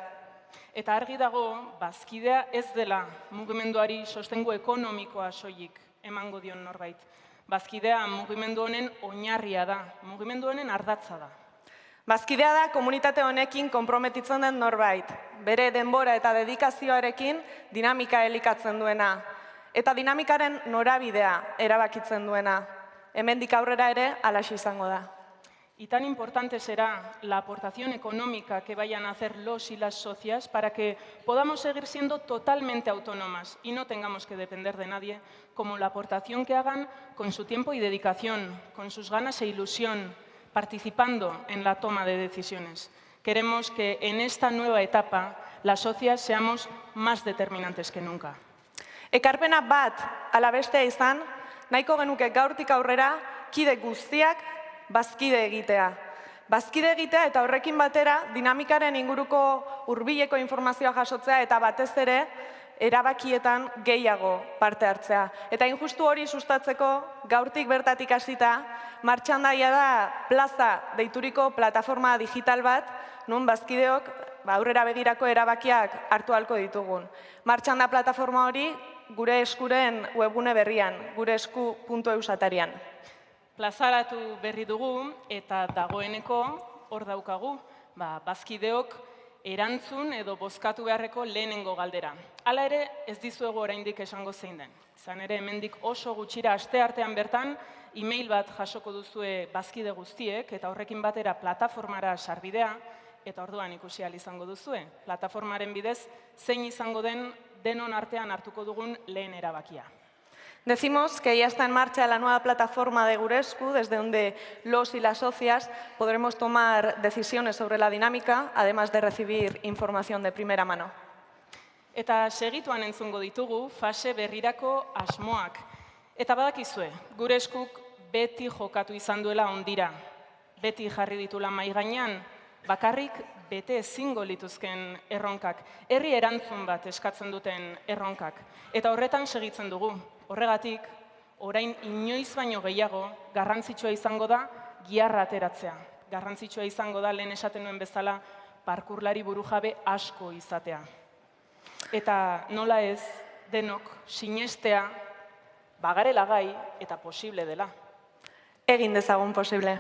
Speaker 12: Eta argi dago, bazkidea ez dela mugimenduari sostengu ekonomikoa soilik emango dion norbait. Bazkidea mugimendu honen oinarria da, mugimendu honen ardatza da.
Speaker 11: Bazkidea da komunitate honekin konprometitzen den norbait, bere denbora eta dedikazioarekin dinamika elikatzen duena, eta dinamikaren norabidea erabakitzen duena. Hemendik aurrera ere halaxe izango da.
Speaker 12: Y tan importante será la aportación económica que vayan a hacer los y las socias para que podamos seguir siendo totalmente autónomas y no tengamos que depender de nadie, como la aportación que hagan con su tiempo y dedicación, con sus ganas e ilusión, participando en la toma de decisiones. Queremos que en esta nueva etapa las socias seamos más determinantes que nunca.
Speaker 11: Ekarpena bat ala bestea izan, nahiko genuke gaurtik aurrera kide guztiak bazkide egitea. Bazkide egitea eta horrekin batera dinamikaren inguruko hurbileko informazioa jasotzea eta batez ere erabakietan gehiago parte hartzea. Eta injustu hori sustatzeko gaurtik bertatik hasita martxan daia da plaza deituriko plataforma digital bat, nun bazkideok aurrera begirako erabakiak hartu ahalko ditugun. Martxan da plataforma hori gure eskuren webgune berrian, gureesku.eus atarian.
Speaker 12: Plazaratu berri dugu eta dagoeneko hor daukagu, bazkideok erantzun edo bozkatu beharreko lehenengo galdera. Hala ere ez dizuegu oraindik esango zein den. Izan ere hemendik oso gutxira asteartean bertan e-mail bat jasoko duzue bazkide guztiek eta horrekin batera plataformara sarbidea eta orduan ikusi ahal izango duzue. Plataformaren bidez zein izango den denon artean hartuko dugun lehen erabakia.
Speaker 11: Decimos que ya está en marcha la nueva plataforma de Guresku, desde donde los y las socias podremos tomar decisiones sobre la dinámica, además de recibir información de primera mano.
Speaker 12: Eta segituan entzungo ditugu fase berrirako asmoak. Eta badakizue, Gureskuk beti jokatu izan duela ondira. Beti jarri ditula mahai gainean, bakarrik bete ezingo lituzken erronkak, herri erantzun bat eskatzen duten erronkak. Eta horretan segitzen dugu. Horregatik, orain inoiz baino gehiago, garrantzitsua izango da giharra ateratzea. Garrantzitsua izango da, lehen esaten nuen bezala, parkurlari burujabe asko izatea. Eta nola ez, denok sinestea bagarela gai eta posible dela.
Speaker 11: Egin dezagun posible.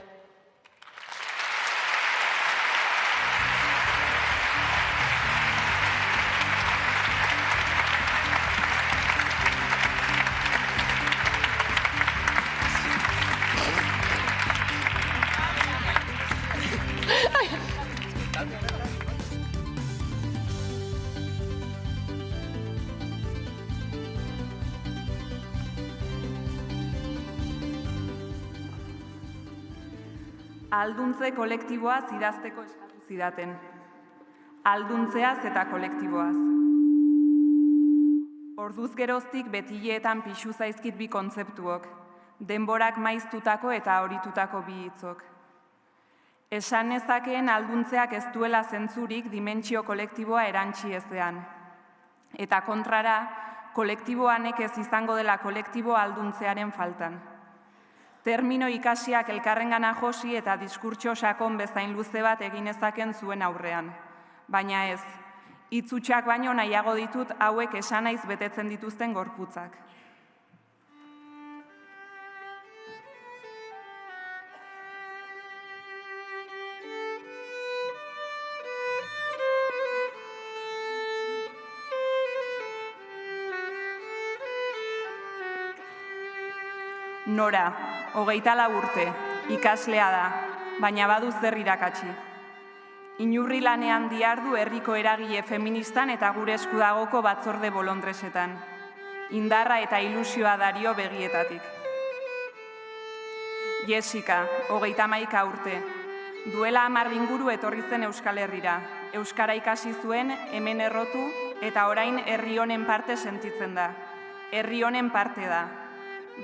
Speaker 10: Alduntze kolektiboaz idazteko eskatu zidaten. Alduntzeaz eta kolektiboaz. Orduz geroztik betileetan pixu zaizkit bi kontzeptuok, denborak maiztutako eta horitutako bi hitzok. Esan nezakeen alduntzeak ez duela zentzurik dimentsio kolektiboa erantsi ezean. Eta kontrara, kolektiboanek ez izango dela kolektibo alduntzearen faltan. Termino ikasiak elkarrengana josi eta diskurtso sakon bezain luze bat egin ezaken zuen aurrean. Baina ez, hitz hutsak baino nahiago ditut hauek esanaiz betetzen dituzten gorputzak. Nora, 24 urte, ikaslea da, baina badu zer irakatsi. Inurri lanean dihardu herriko eragile feministan eta gure eskudagoko batzorde bolondresetan. Indarra eta ilusioa dario begietatik. Jessica, 31 urte, duela 10 inguru etorri zen Euskal Herrira. Euskara ikasi zuen, hemen errotu eta orain herri honen parte sentitzen da. Herri honen parte da.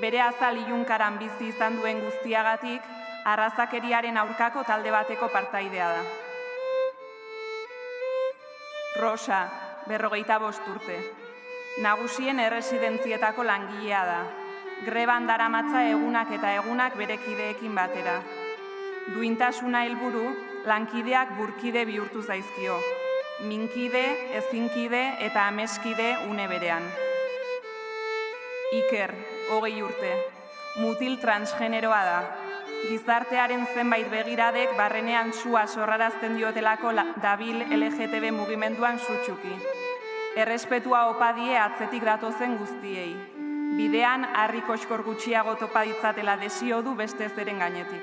Speaker 10: Bere azal ilunkaran bizi izan duen guztiagatik, arrazakeriaren aurkako talde bateko partaidea da. Rosa, 45 urte. Nagusien erresidentzietako langilea da. Greban daramatza egunak eta egunak bere kideekin batera. Duintasuna helburu, lankideak burkide bihurtu zaizkio. Minkide, ezinkide eta ameskide une berean. Iker, 20 urte, mutil transgeneroa da. Gizartearen zenbait begiradek barrenean sua sorrarazten diotelako dabil LGTB mugimenduan sutsuki. Errespetua opadie atzetik datozen guztiei. Bidean harri koskor gutxiago topa ditzatela desio du beste zeren gainetik.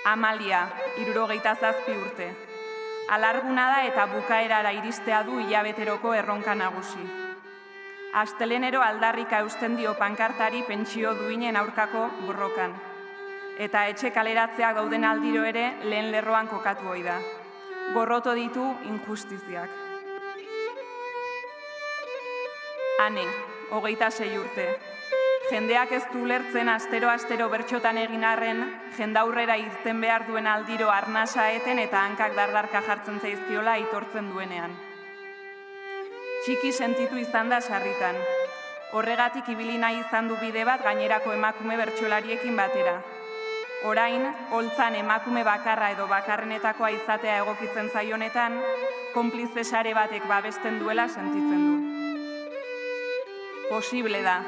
Speaker 10: Amalia, 67 urte. Alarguna da eta bukaerara iristea du hilabeteroko erronka nagusi. Astelenero aldarrika eusten dio pankartari pentsio duinen aurkako borrokan. Eta etxe kaleratzeak dauden aldiro ere lehen lerroan kokatu ohi da. Gorroto ditu injustiziak. Ane, 26 urte. Jendeak ez du lertzen astero bertxotan egin arren, jendaurrera irten behar duen aldiro arnasa eten eta hankak dardarka jartzen zaizkiola aitortzen duenean. Txiki sentitu izan da sarritan. Horregatik ibili nahi izan du bide bat gainerako emakume bertsolariekin batera. Orain, holtzan emakume bakarra edo bakarrenetakoa izatea egokitzen zaionetan, konplize sare batek babesten duela sentitzen du. Posible da.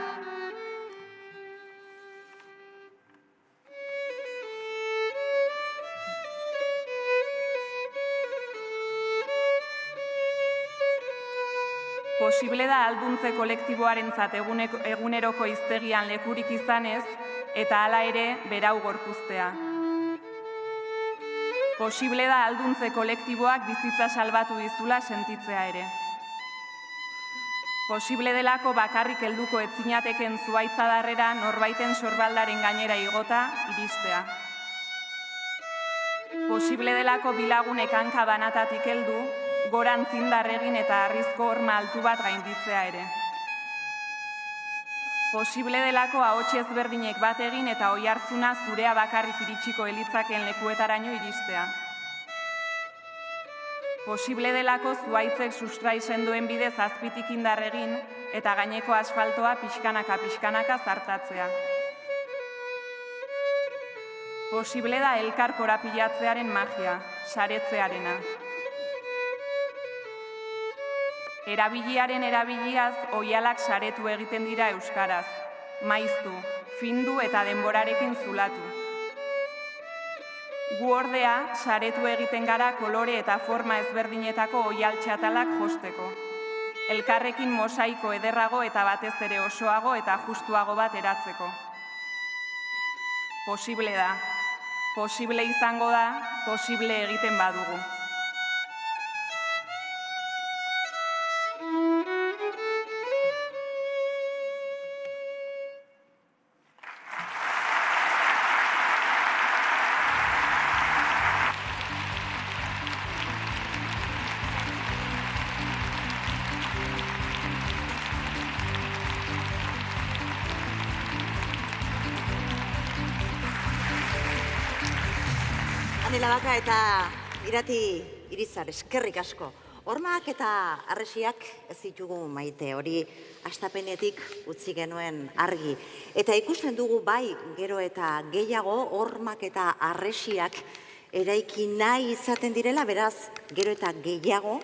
Speaker 10: Posible da alduntze kolektiboarentzat eguneroko hiztegian lekurik izanez, eta hala ere berau gorpuztea. Posible da alduntze kolektiboak bizitza salbatu dizula sentitzea ere. Posible delako bakarrik helduko etzinateken zuhaitza darrera norbaiten sorbaldaren gainera igota iristea. Posible delako bilagunek hanka banatatik heldu, goran zindar egin eta harrizko horma altu bat gainditzea ere. Posible delako ahots ezberdinek bat egin eta oihartzuna zurea bakarrik iritsiko elitzaken lekuetaraino iristea. Posible delako zuaitzek sustrai sendoen bidez azpitik indar egin eta gaineko asfaltoa pixkanaka zartatzea. Posible da elkar korapilatzearen magia, saretzearena. Erabiliaren erabiliaz oihalak saretu egiten dira euskaraz, maiztu, findu eta denborarekin zulatu. Gu ordea, saretu egiten gara kolore eta forma ezberdinetako oihal txatalak josteko. Elkarrekin mosaiko ederrago eta batez ere osoago eta justuago bat eratzeko. Posible da. Posible izango da, posible egiten badugu.
Speaker 3: Anela Baka eta Irati Irizar, eskerrik asko. Hormak eta arresiak ez ditugu maite, hori hastapenetik utzi genuen argi. Eta ikusten dugu bai gero eta gehiago hormak eta arresiak eraiki nahi izaten direla, beraz gero eta gehiago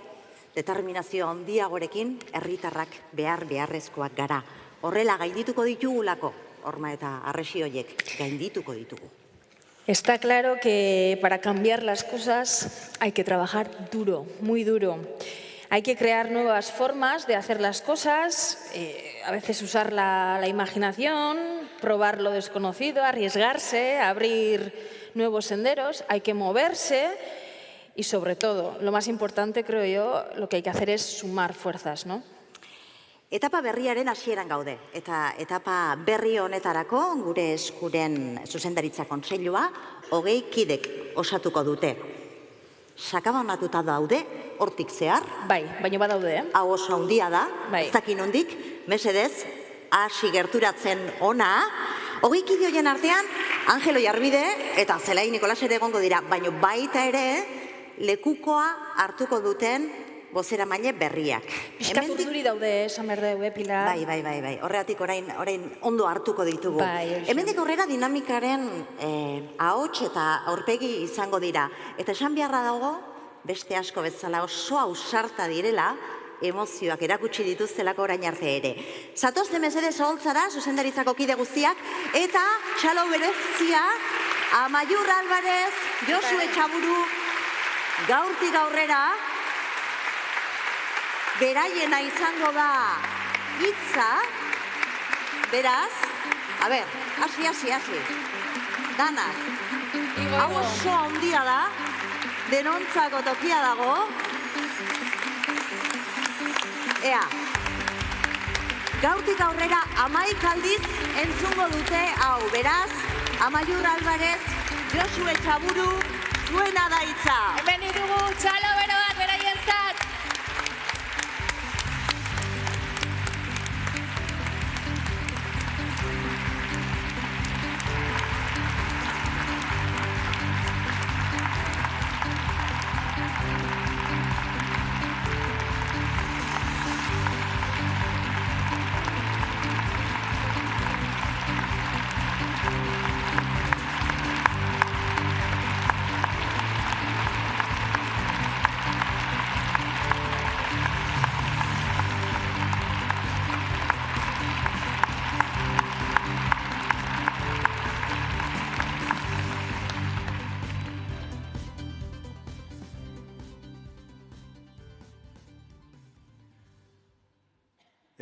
Speaker 3: determinazio handiagorekin herritarrak beharrezkoak gara. Horrela gaindituko ditugulako, horma eta arresi horiek gaindituko ditugu.
Speaker 2: Está claro que para cambiar las cosas hay que trabajar duro, muy duro. Hay que crear nuevas formas de hacer las cosas, a veces usar la imaginación, probar lo desconocido, arriesgarse, abrir nuevos senderos. Hay que moverse y, sobre todo, lo más importante, creo yo, lo que hay que hacer es sumar fuerzas, ¿no?
Speaker 3: Etapa berriaren hasieran gaude, eta etapa berri honetarako gure eskuren zuzendaritza kontseilua 20 kidek osatuko dute. Sakabanatuta daude, hortik zehar.
Speaker 2: Bai, baina badaude,
Speaker 3: Hau oso handia da, ez dakin hondik, mesedez, hasi gerturatzen ona. 20 kide horien artean, Angelo Jarbide eta Zelai Nikolas ere egongo dira, baina baita ere lekukoa hartuko duten bozeramaile berriak.
Speaker 2: Piskatu duri daude, esan berde, Pilar.
Speaker 3: Bai. Horregatik orain ondo hartuko ditugu. Hemendik aurrera dinamikaren ahots eta aurpegi izango dira. Eta esan beharra dago, beste asko bezala oso ausarta direla, emozioak erakutsi dituztelako orain arte ere. Zatozte mesedez oholtzara, zuzendaritzako kide guztiak, eta txalo berezia, Amaiur Alvarez, Josue Txaburu, gaurtik aurrera, beraiena izango da hitza, beraz, hasi. Danak. Hau oso handia da, denontzako tokia dago. Ea, gaurtik aurrera 11 aldiz entzungo dute hau, beraz, Amaiur Alvarez, Josue Txaburu, zuena da hitza.
Speaker 2: Hemen dugu txalo bero bat beraientzat.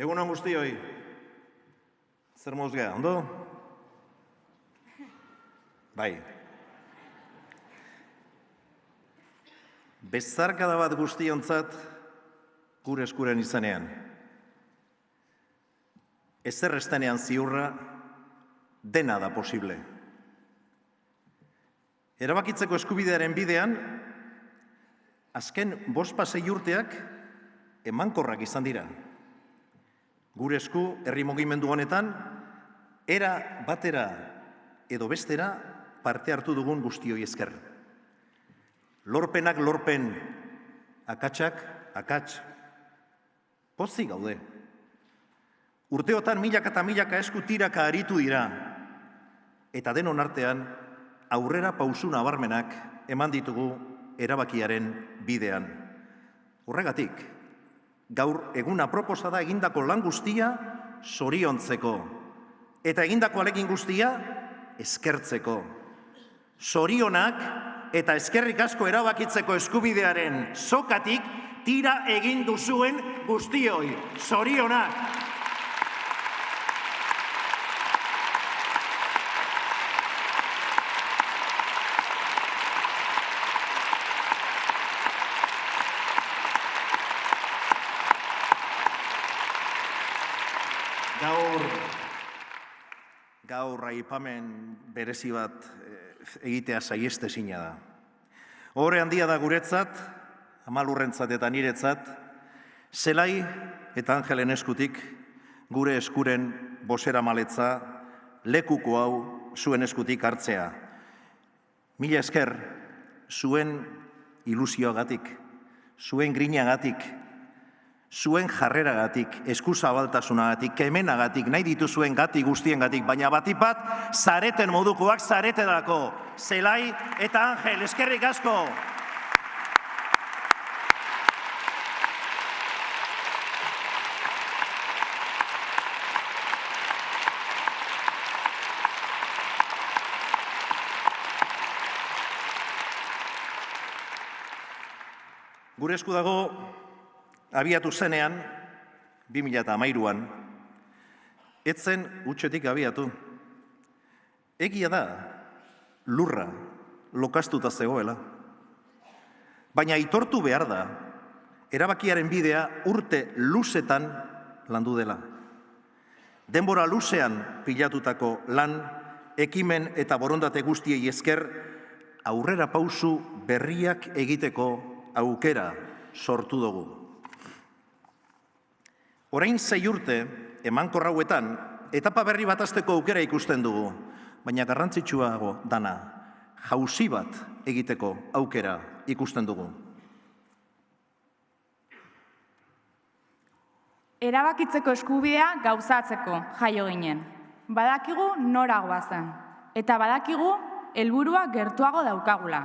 Speaker 13: Egunon guztioi, zer moduz gara, ondo? Bai. Bezarkada bat guztiontzat gure eskuren izanean. Ezer estenean ziurra, dena da posible. Erabakitzeko eskubidearen bidean, azken 5 urteak emankorrak izan dira. Gure esku, herri mugimendu honetan, era batera edo bestera parte hartu dugun guztioi esker. Lorpenak lorpen akatsak, akats. Pozik gaude. Urteotan milaka eta milaka esku tiraka aritu dira. Eta denon artean, aurrera pausu nabarmenak eman ditugu erabakiaren bidean. Horregatik, gaur eguna proposa da egindako lan guztia zoriontzeko. Eta egindako ahalegin guztia eskertzeko. Zorionak eta eskerrik asko erabakitzeko eskubidearen sokatik tira egin duzuen guztioi. Zorionak! Gaur aipamen berezi bat egitea sahiestezina da. Ohore handia da guretzat, Amalurrentzat eta niretzat, Zelai eta Angelen eskutik gure eskuren bozeramaletza lekuko hau zuen eskutik hartzea. Mila esker zuen ilusioagatik, zuen grinagatik, zuen jarreragatik, eskuzabaltasunagatik, kemenagatik, nahi dituzuen gati guztiengatik, baina batipat zareten modukoak zaretelako. Zelai eta Angel, eskerrik asko! Gure esku dago, abiatu zenean, 2013an, etzen hutsetik abiatu. Egia da, lurra, lokastuta zegoela. Baina aitortu behar da, erabakiaren bidea urte luzetan landu dela. Denbora luzean pilatutako lan, ekimen eta borondate guztiei esker, aurrera pausu berriak egiteko aukera sortu dugu. Orain 6 urte, emankor hauetan, etapa berri bat hasteko aukera ikusten dugu, baina garrantzitsuago dana, jauzi bat egiteko aukera ikusten dugu.
Speaker 10: Erabakitzeko eskubidea gauzatzeko jaio ginen. Badakigu nora goazen, eta badakigu helburua gertuago daukagula.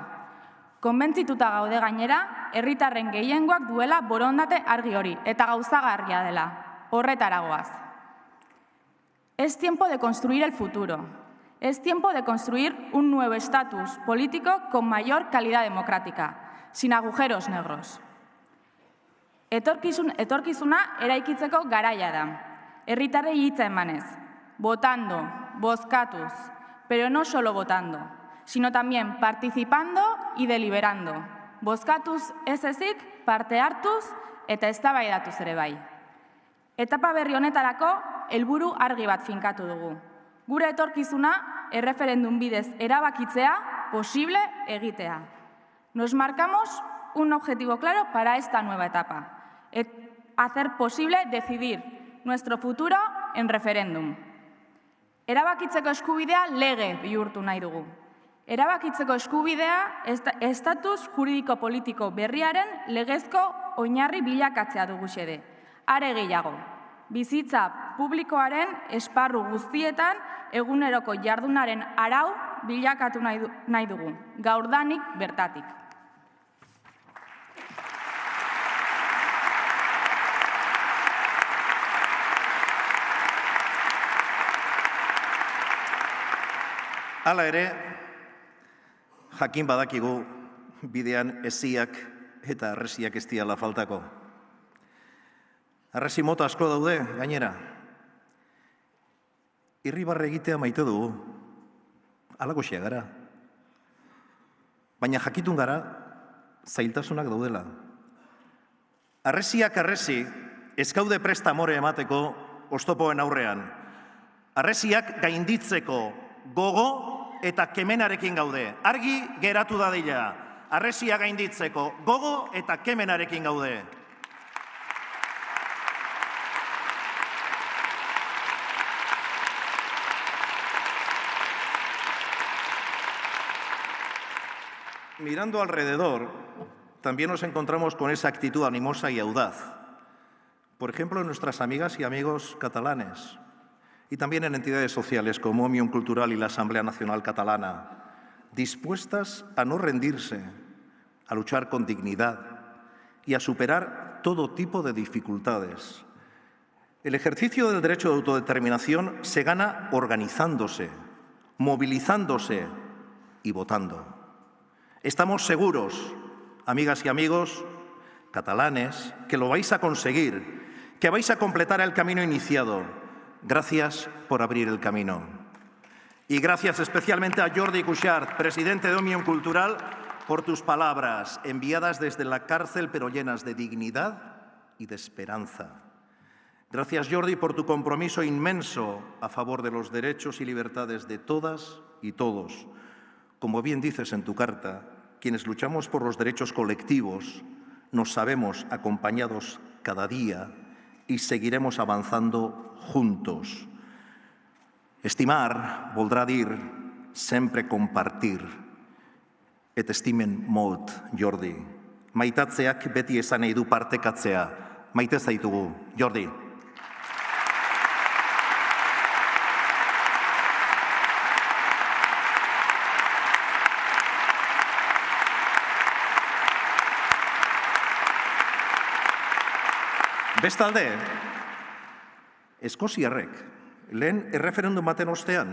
Speaker 10: Konbentzituta gaude gainera, herritarren gehiengoak duela borondate argi hori, eta gauzagarria dela, horretara goaz. Es tiempo de construir el futuro. Es tiempo de construir un nuevo estatus político con mayor calidad democrática, sin agujeros negros. Etorkizuna eraikitzeko garaia da. Herritarrei hitza emanez, votando, bozkatuz, pero no solo votando, sino también participando y deliberando. Bozkatuz ez ezik, parte hartuz eta eztabaidatuz ere bai. Etapa berri honetarako helburu argi bat finkatu dugu. Gure etorkizuna erreferendum bidez erabakitzea posible egitea. Nos marcamos un objetivo claro para esta nueva etapa. Hacer posible decidir nuestro futuro en referéndum. Erabakitzeko eskubidea lege bihurtu nahi dugu. Erabakitzeko eskubidea estatus juridiko-politiko berriaren legezko oinarri bilakatzea dugu xede. Are gehiago, bizitza publikoaren esparru guztietan eguneroko jardunaren arau bilakatu nahi dugu, gaurdanik bertatik.
Speaker 13: Hala ere, jakin badakigu bidean eziak eta harresiak ez diala faltako. Harresi mota asko daude, gainera. Irribarre egitea maite dugu, halakoxea gara. Baina jakitun gara, zailtasunak daudela. Harresiak harresi, ez gaude prest amore emateko oztopoen aurrean. Harresiak gainditzeko gogo eta kemenarekin gaude. Argi geratu dadila, harresia gainditzeko gogo eta kemenarekin gaude. Mirando alrededor, también nos encontramos con esa actitud animosa y audaz. Por ejemplo, en nuestras amigas y amigos catalanes y también en entidades sociales como Òmnium Cultural y la Asamblea Nacional Catalana, dispuestas a no rendirse, a luchar con dignidad y a superar todo tipo de dificultades. El ejercicio del derecho de autodeterminación se gana organizándose, movilizándose y votando. Estamos seguros, amigas y amigos catalanes, que lo vais a conseguir, que vais a completar el camino iniciado. Gracias por abrir el camino. Y gracias especialmente a Jordi Cuixart, presidente de Òmnium Cultural, por tus palabras, enviadas desde la cárcel, pero llenas de dignidad y de esperanza. Gracias, Jordi, por tu compromiso inmenso a favor de los derechos y libertades de todas y todos. Como bien dices en tu carta, quienes luchamos por los derechos colectivos nos sabemos acompañados cada día y seguiremos avanzando juntos. Estimar voldrà dir sempre compartir. Et estimen molt, Jordi. Maitatzeak beti esan nahi du partekatzea. Maite zaitugu, Jordi. Bestalde, Eskoziarrek lehen erreferendum baten ostean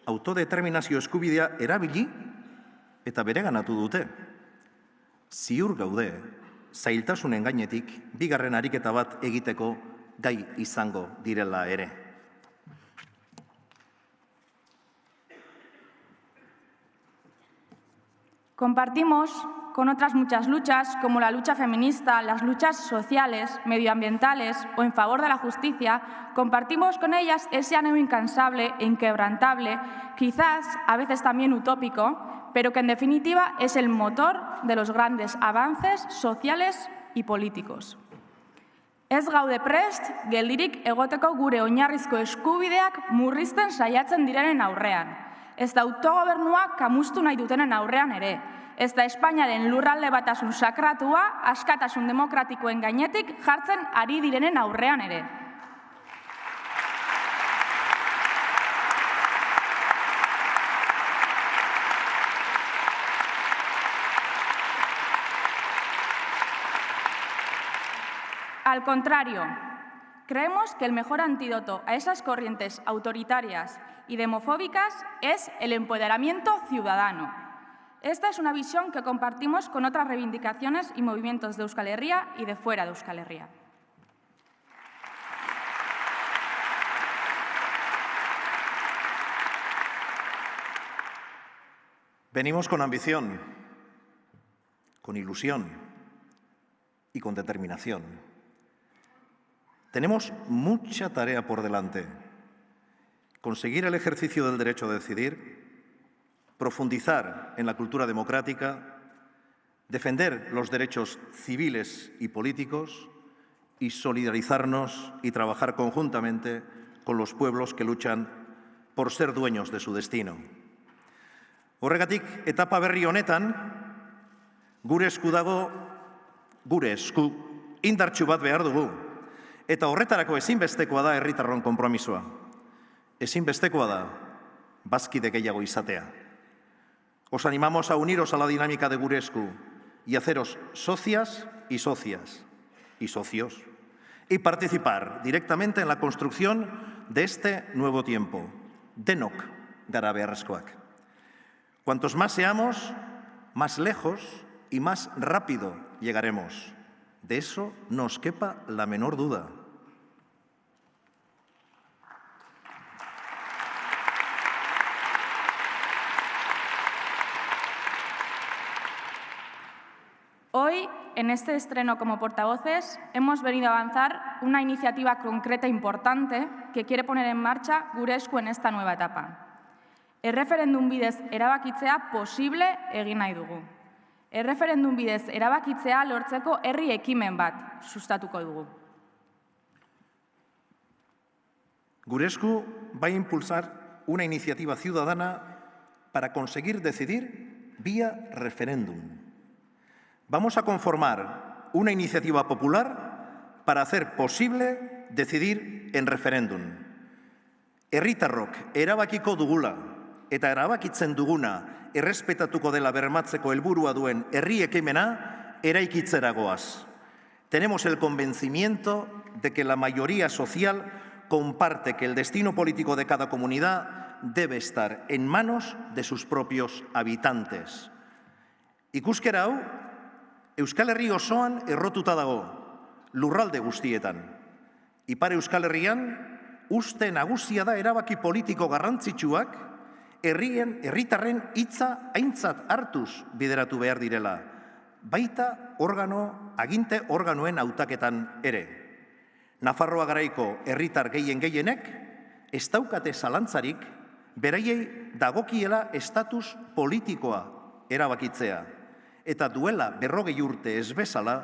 Speaker 13: autodeterminazio eskubidea erabili eta bereganatu dute. Ziur gaude, zailtasunen gainetik bigarren ariketa bat egiteko gai izango direla ere.
Speaker 14: Compartimos con otras muchas luchas, como la lucha feminista, las luchas sociales, medioambientales o en favor de la justicia, compartimos con ellas ese anhelo incansable e inquebrantable, quizás a veces también utópico, pero que en definitiva es el motor de los grandes avances sociales y políticos. Ez gaude prest, geldirik egoteko gure oinarrizko eskubideak murrizten saiatzen direnen aurrean. Ez da autogobernua kamustu nahi dutenen aurrean ere. Ez da Espainiaren lurralde batasun sakratua askatasun demokratikoen gainetik jartzen ari direnen aurrean ere. Al contrario, creemos que el mejor antídoto a esas corrientes autoritarias y demofóbicas es el empoderamiento ciudadano. Esta es una visión que compartimos con otras reivindicaciones y movimientos de Euskal Herria y de fuera de Euskal Herria.
Speaker 13: Venimos con ambición, con ilusión y con determinación. Tenemos mucha tarea por delante. Conseguir el ejercicio del derecho a decidir, profundizar en la cultura democrática, defender los derechos civiles y políticos y solidarizarnos y trabajar conjuntamente con los pueblos que luchan por ser dueños de su destino. Horregatik, etapa berri honetan, gure esku dago, gure esku, indartsu bat behar dugu. Eta horretarako ezinbestekoa da herritarron konpromisoa. Ezinbestekoa da bazkide gehiago izatea. Os animamos a uniros a la dinámica de gure esku y haceros socias y socios y participar directamente en la construcción de este nuevo tiempo. Denok gara beharrezkoak. Cuantos más seamos, más lejos y más rápido llegaremos. De eso no os quepa la menor duda.
Speaker 14: Hoy, en este estreno como portavoces, hemos venido a avanzar una iniciativa concreta e importante que quiere poner en marcha gure esku en esta nueva etapa. Erreferendum bidez erabakitzea posible egin nahi dugu. Erreferendum bidez erabakitzea lortzeko herri ekimen bat sustatuko dugu.
Speaker 13: Gure esku va a impulsar una iniciativa ciudadana para conseguir decidir vía referéndum. Vamos a conformar una iniciativa popular para hacer posible decidir en referéndum. Herritarrok erabakiko dugula eta erabakitzen duguna errespetatuko dela bermatzeko helburua duen herri ekimena eraikitzera goaz. Tenemos el convencimiento de que la mayoría social comparte que el destino político de cada comunidad debe estar en manos de sus propios habitantes. Ikuskera hau, Euskal Herri osoan errotuta dago, lurralde guztietan. Ipar Euskal Herrian, uste nagusia da erabaki politiko garrantzitsuak herritarren hitza aintzat hartuz bideratu behar direla, baita aginte organoen hautaketan ere. Nafarroa garaiko herritar gehienek ez daukate zalantzarik beraiei dagokiela estatus politikoa erabakitzea, eta duela 40 urte ez bezala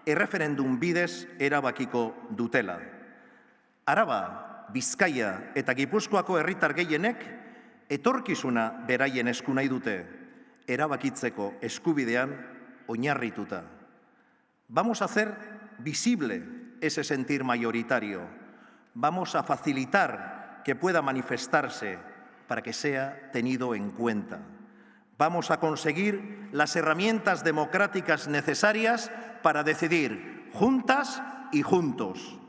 Speaker 13: erreferendum bidez erabakiko dutela. Araba, Bizkaia eta Gipuzkoako herritar gehienek etorkizuna beraien esku nahi dute, erabakitzeko eskubidean oinarrituta. Vamos a hacer visible ese sentir mayoritario. Vamos a facilitar que pueda manifestarse para que sea tenido en cuenta. Vamos a conseguir las herramientas democráticas necesarias para decidir juntas y juntos.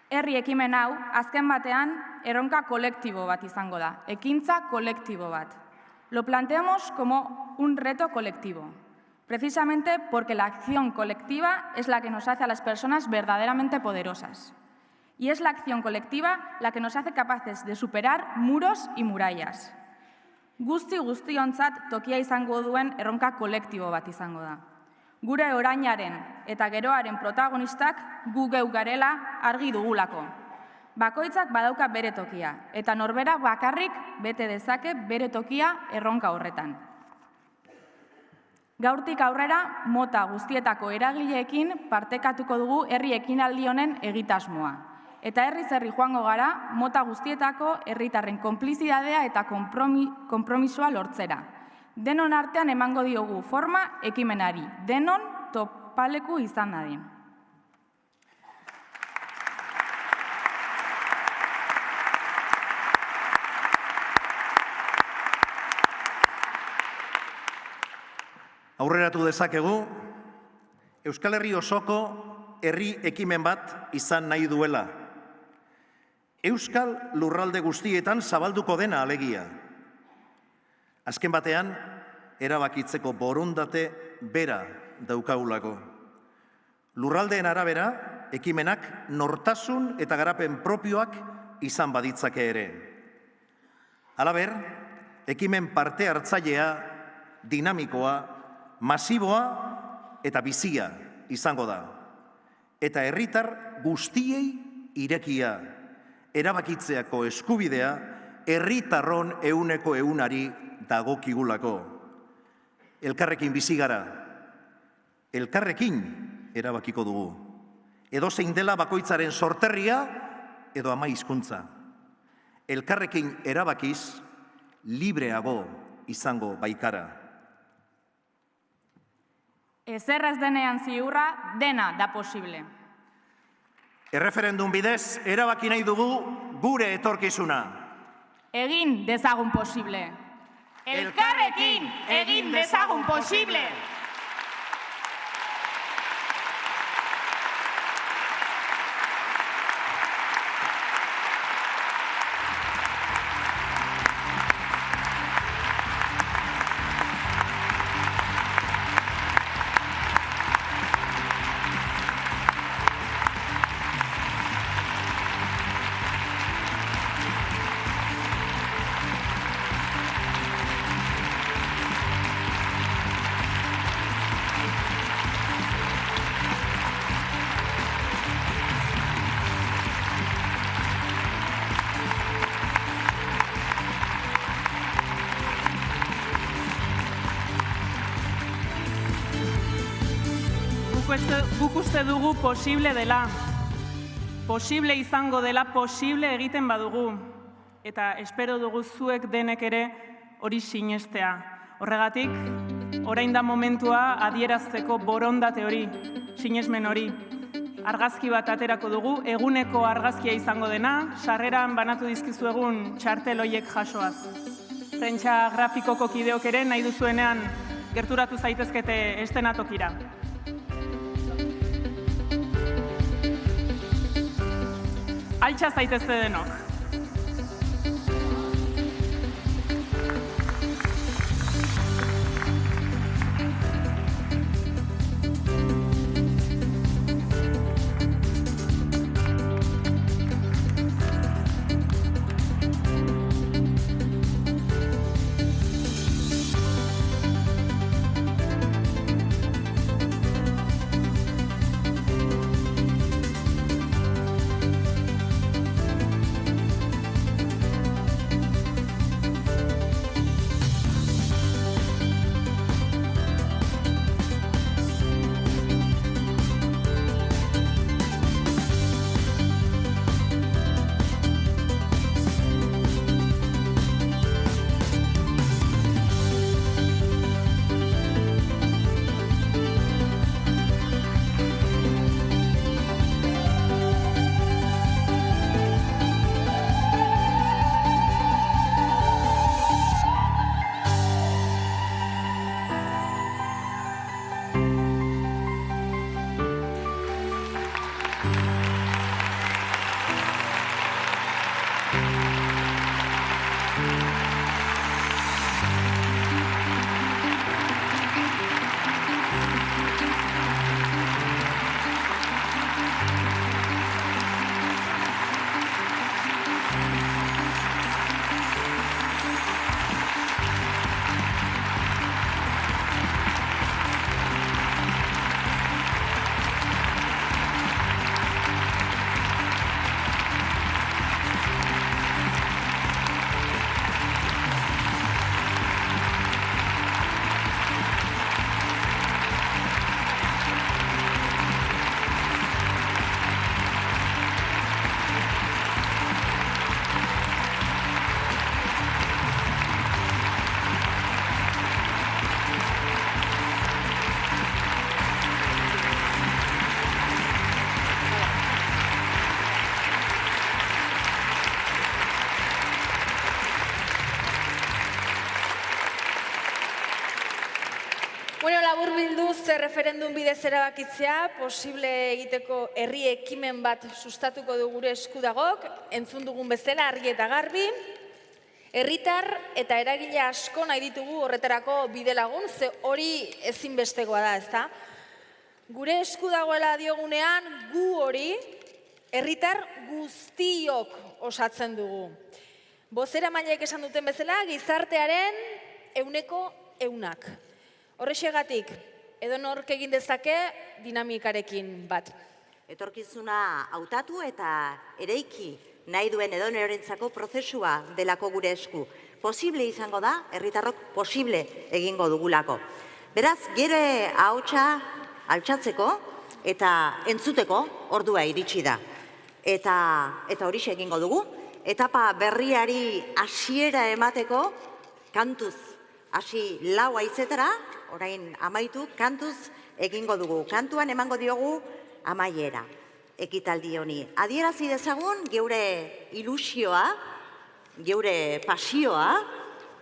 Speaker 14: Herri ekimen hau, azken batean, erronka kolektibo bat izango da, ekintza kolektibo bat. Lo planteamos como un reto colectivo, precisamente porque la acción colectiva es la que nos hace a las personas verdaderamente poderosas. Y es la acción colectiva la que nos hace capaces de superar muros y murallas. Guztiontzat tokia izango duen erronka kolektibo bat izango da. Gure orainaren eta geroaren protagonistak gu geu garela argi dugulako. Bakoitzak badauka bere tokia, eta norbera bakarrik bete dezake bere tokia erronka horretan. Gaurtik aurrera, mota guztietako eragileekin partekatuko dugu herri ekinaldi honen egitasmoa. Eta herriz herri joango gara, mota guztietako herritarren konplizidadea eta konpromisoa lortzera. Denon artean emango diogu forma ekimenari, denon topaleku izan dadin.
Speaker 13: Aurreratu dezakegu, Euskal Herri osoko herri ekimen bat izan nahi duela. Euskal lurralde guztietan zabalduko dena alegia. Azken batean, erabakitzeko borondate bera daukagulako. Lurraldeen arabera, ekimenak nortasun eta garapen propioak izan baditzake ere. Halaber, ekimen parte hartzailea, dinamikoa, masiboa eta bizia izango da. Eta herritar guztiei irekia, erabakitzeako eskubidea, herritarron 100% dagokigulako. Elkarrekin bizi gara, elkarrekin erabakiko dugu. Edozein dela bakoitzaren sorterria edo ama hizkuntza. Elkarrekin erabakiz, libreago izango baikara.
Speaker 14: Ezer ez denean ziurra, dena da posible.
Speaker 13: Erreferendum bidez, erabaki nahi dugu gure etorkizuna.
Speaker 14: Egin dezagun posible.
Speaker 15: Elkarrekin egin dezagun posible.
Speaker 11: Guk uste dugu posible dela.
Speaker 12: Posible izango dela posible egiten badugu. Eta espero dugu zuek denek ere hori sinestea. Horregatik, orain da momentua adierazteko borondate hori, sinesmen hori. Argazki bat aterako dugu, eguneko argazkia izango dena, sarreran banatu dizkizuegun txartel hoiek jasoaz. Prentsa grafikoko kideok ere nahi duzuenean gerturatu zaitezkete estenatokira. Altxa zaitezte denok.
Speaker 2: Laburbilduz referendum bidez erabakitzea posible egiteko herri ekimen bat sustatuko du gure eskudagok, entzun dugun bezala argi eta garbi. Herritar eta eragile asko nahi ditugu horretarako bidelagun, ze hori ezinbestekoa da, ezta? Gure eskudagoela diogunean gu hori herritar guztiok osatzen dugu. Bozeramaileek esan duten bezala gizartearen 100%. Horrexegatik, edonork egin dezake dinamikarekin bat.
Speaker 3: Etorkizuna hautatu eta eraiki nahi duen edonorentzako prozesua delako gure esku. Posible izango da, herritarrok posible egingo dugulako. Beraz, gero ahotsa altxatzeko eta entzuteko ordua iritsi da. Eta horixe egingo dugu. Etapa berriari hasiera emateko kantuz hasi lau haizetara, orain amaitu, kantuz egingo dugu. Kantuan emango diogu amaiera ekitaldi honi. Adierazi dezagun geure ilusioa, geure pasioa,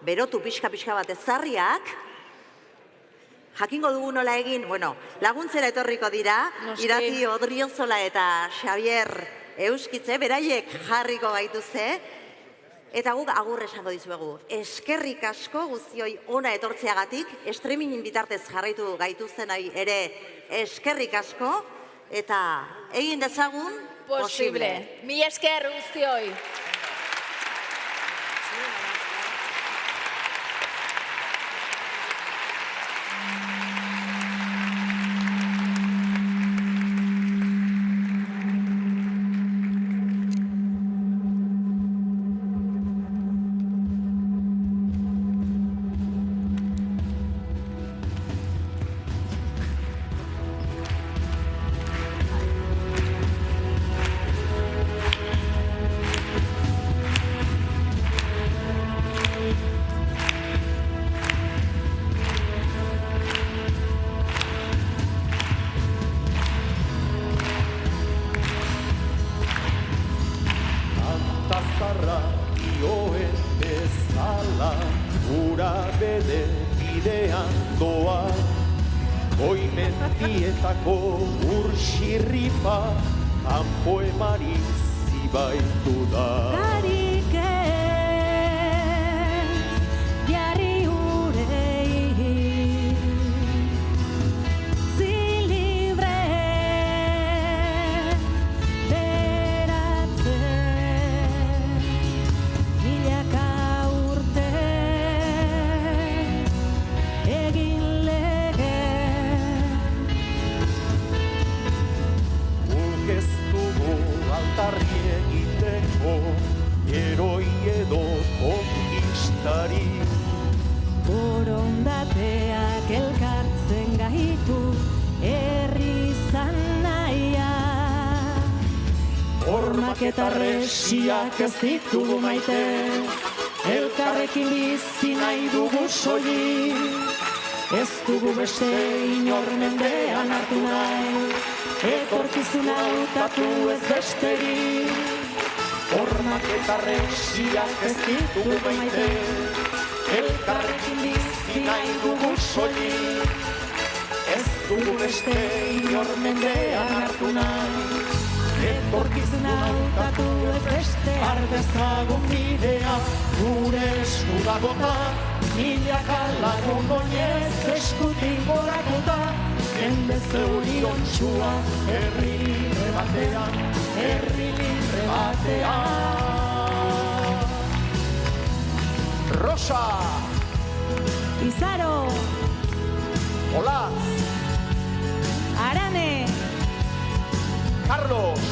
Speaker 3: berotu pixka-pixka bat ezarriak, jakingo dugu nola egin, laguntzera etorriko dira, Irati Odriozola eta Xavier Euskitze, beraiek jarriko gaituzte, eta guk agur esango dizuegu. Eskerrik asko guztioi ona etortzeagatik, streamingin bitartez jarraitu gaituztenai ere eskerrik asko, eta egin dezagun posible.
Speaker 2: Mila esker guztioi.
Speaker 16: mendean doa, goi mendietako urxirripa, kanpo emari zibaitu da.
Speaker 17: Garik ez, jarri urei, zilibre beratzen, milaka urte egin lege.
Speaker 16: Guk ez dugu altarri egiteko, heroi edo konkistari.
Speaker 17: Borondateak elkartzen gaitu, herri izan nahia.
Speaker 16: Hormak eta resiak ez ditugu maite, elkarrekin bizi nahi dugu soilik. Ez dugu beste inor mendean hartu nahi, etorkizuna hautatu ez besterik. Hormak eta resiak ez ditugu maite, elkarrekin bizi nahi dugu soilik. Ez dugu beste inor mendean hartu nahi, etorkizuna hautatu ez beste. Har dezagun bidea gure esku dagota, milaka lagun oinez eskutik goratuta. Jende zoriontsua herri libre batean, herri libre batean. Rosa,
Speaker 17: Izaro,
Speaker 16: Olaz,
Speaker 17: Arane,
Speaker 16: Carlos,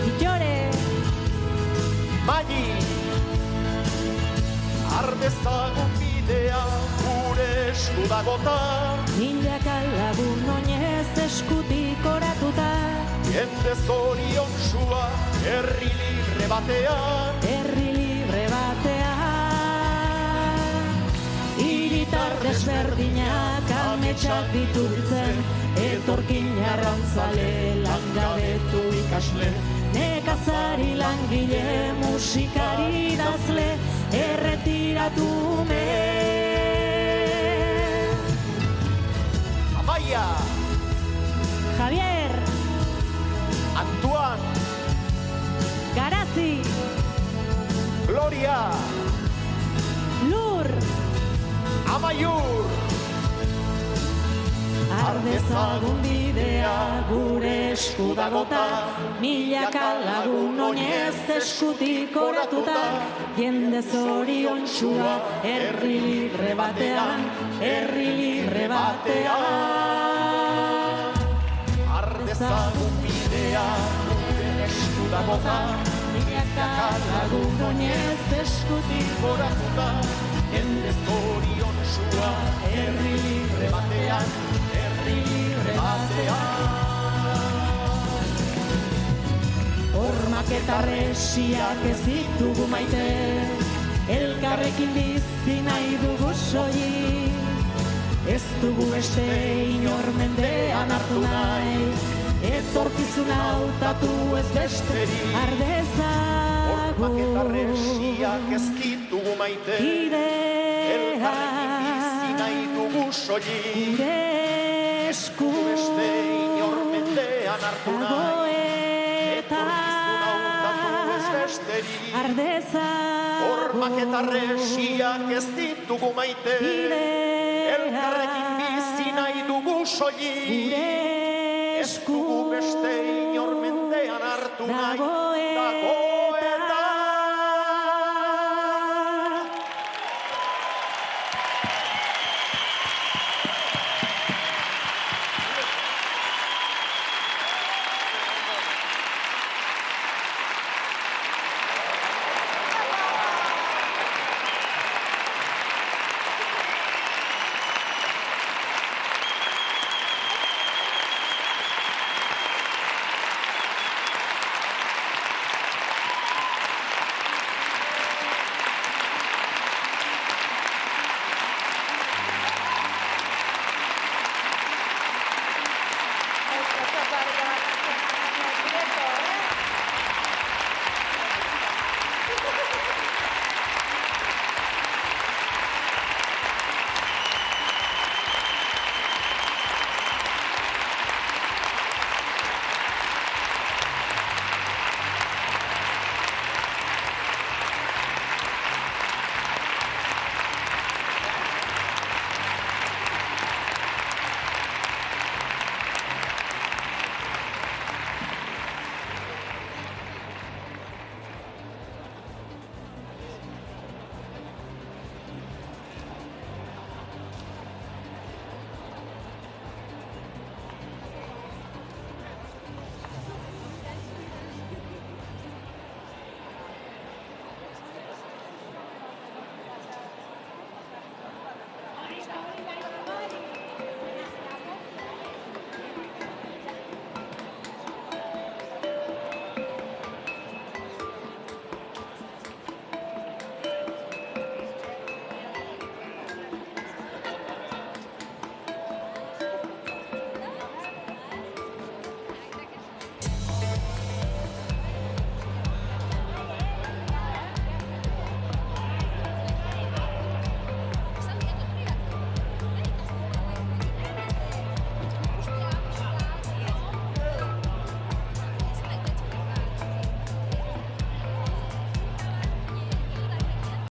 Speaker 17: Illore,
Speaker 16: Maggi, har dezagun bidea gure esku dagota,
Speaker 17: milaka lagun oinez eskutik oratuta.
Speaker 16: jende zoriontsua herri libre batean,
Speaker 17: herri libre batean. Hiritar desberdinak ametsak dituzten, etorkin arrantzale, langabetu ikasle, nekazari langile, musikari idazle, erretiratu ume.
Speaker 16: Amaia,
Speaker 17: Javier,
Speaker 16: Antoan,
Speaker 17: Garazi,
Speaker 16: Gloria,
Speaker 17: Lur,
Speaker 16: Amaiur.
Speaker 17: har dezagun bidea gure esku dagota, milaka lagun oinez eskutik oratuta. Jende zoriontsua herri libre batean, herri libre batean.
Speaker 16: Har dezagun bidea gure esku dagota, milaka lagun oinez eskutik goratuta. Jende zoriontsua herri libre batean, herri libre batean.
Speaker 17: Hormak eta resiak ez ditugu maite, elkarrekin bizi nahi dugu soilik. Ez dugu beste inor mendean hartu nahi, etorkizuna hautatu ez besterik. Har
Speaker 16: Hormak eta
Speaker 17: dezagun
Speaker 16: resiak ez ditugu maite, elkarrekin bizi nahi dugu soilik.
Speaker 17: gure esku
Speaker 16: Beste inor mendean hartu nahi, etorkizuna hautatu ez besterik.
Speaker 17: har dezagun
Speaker 16: Hormak eta resiak ez ditugu maite, elkarrekin bizi nahi dugu soilik. Ez dugu beste inor mendean hartu nahi,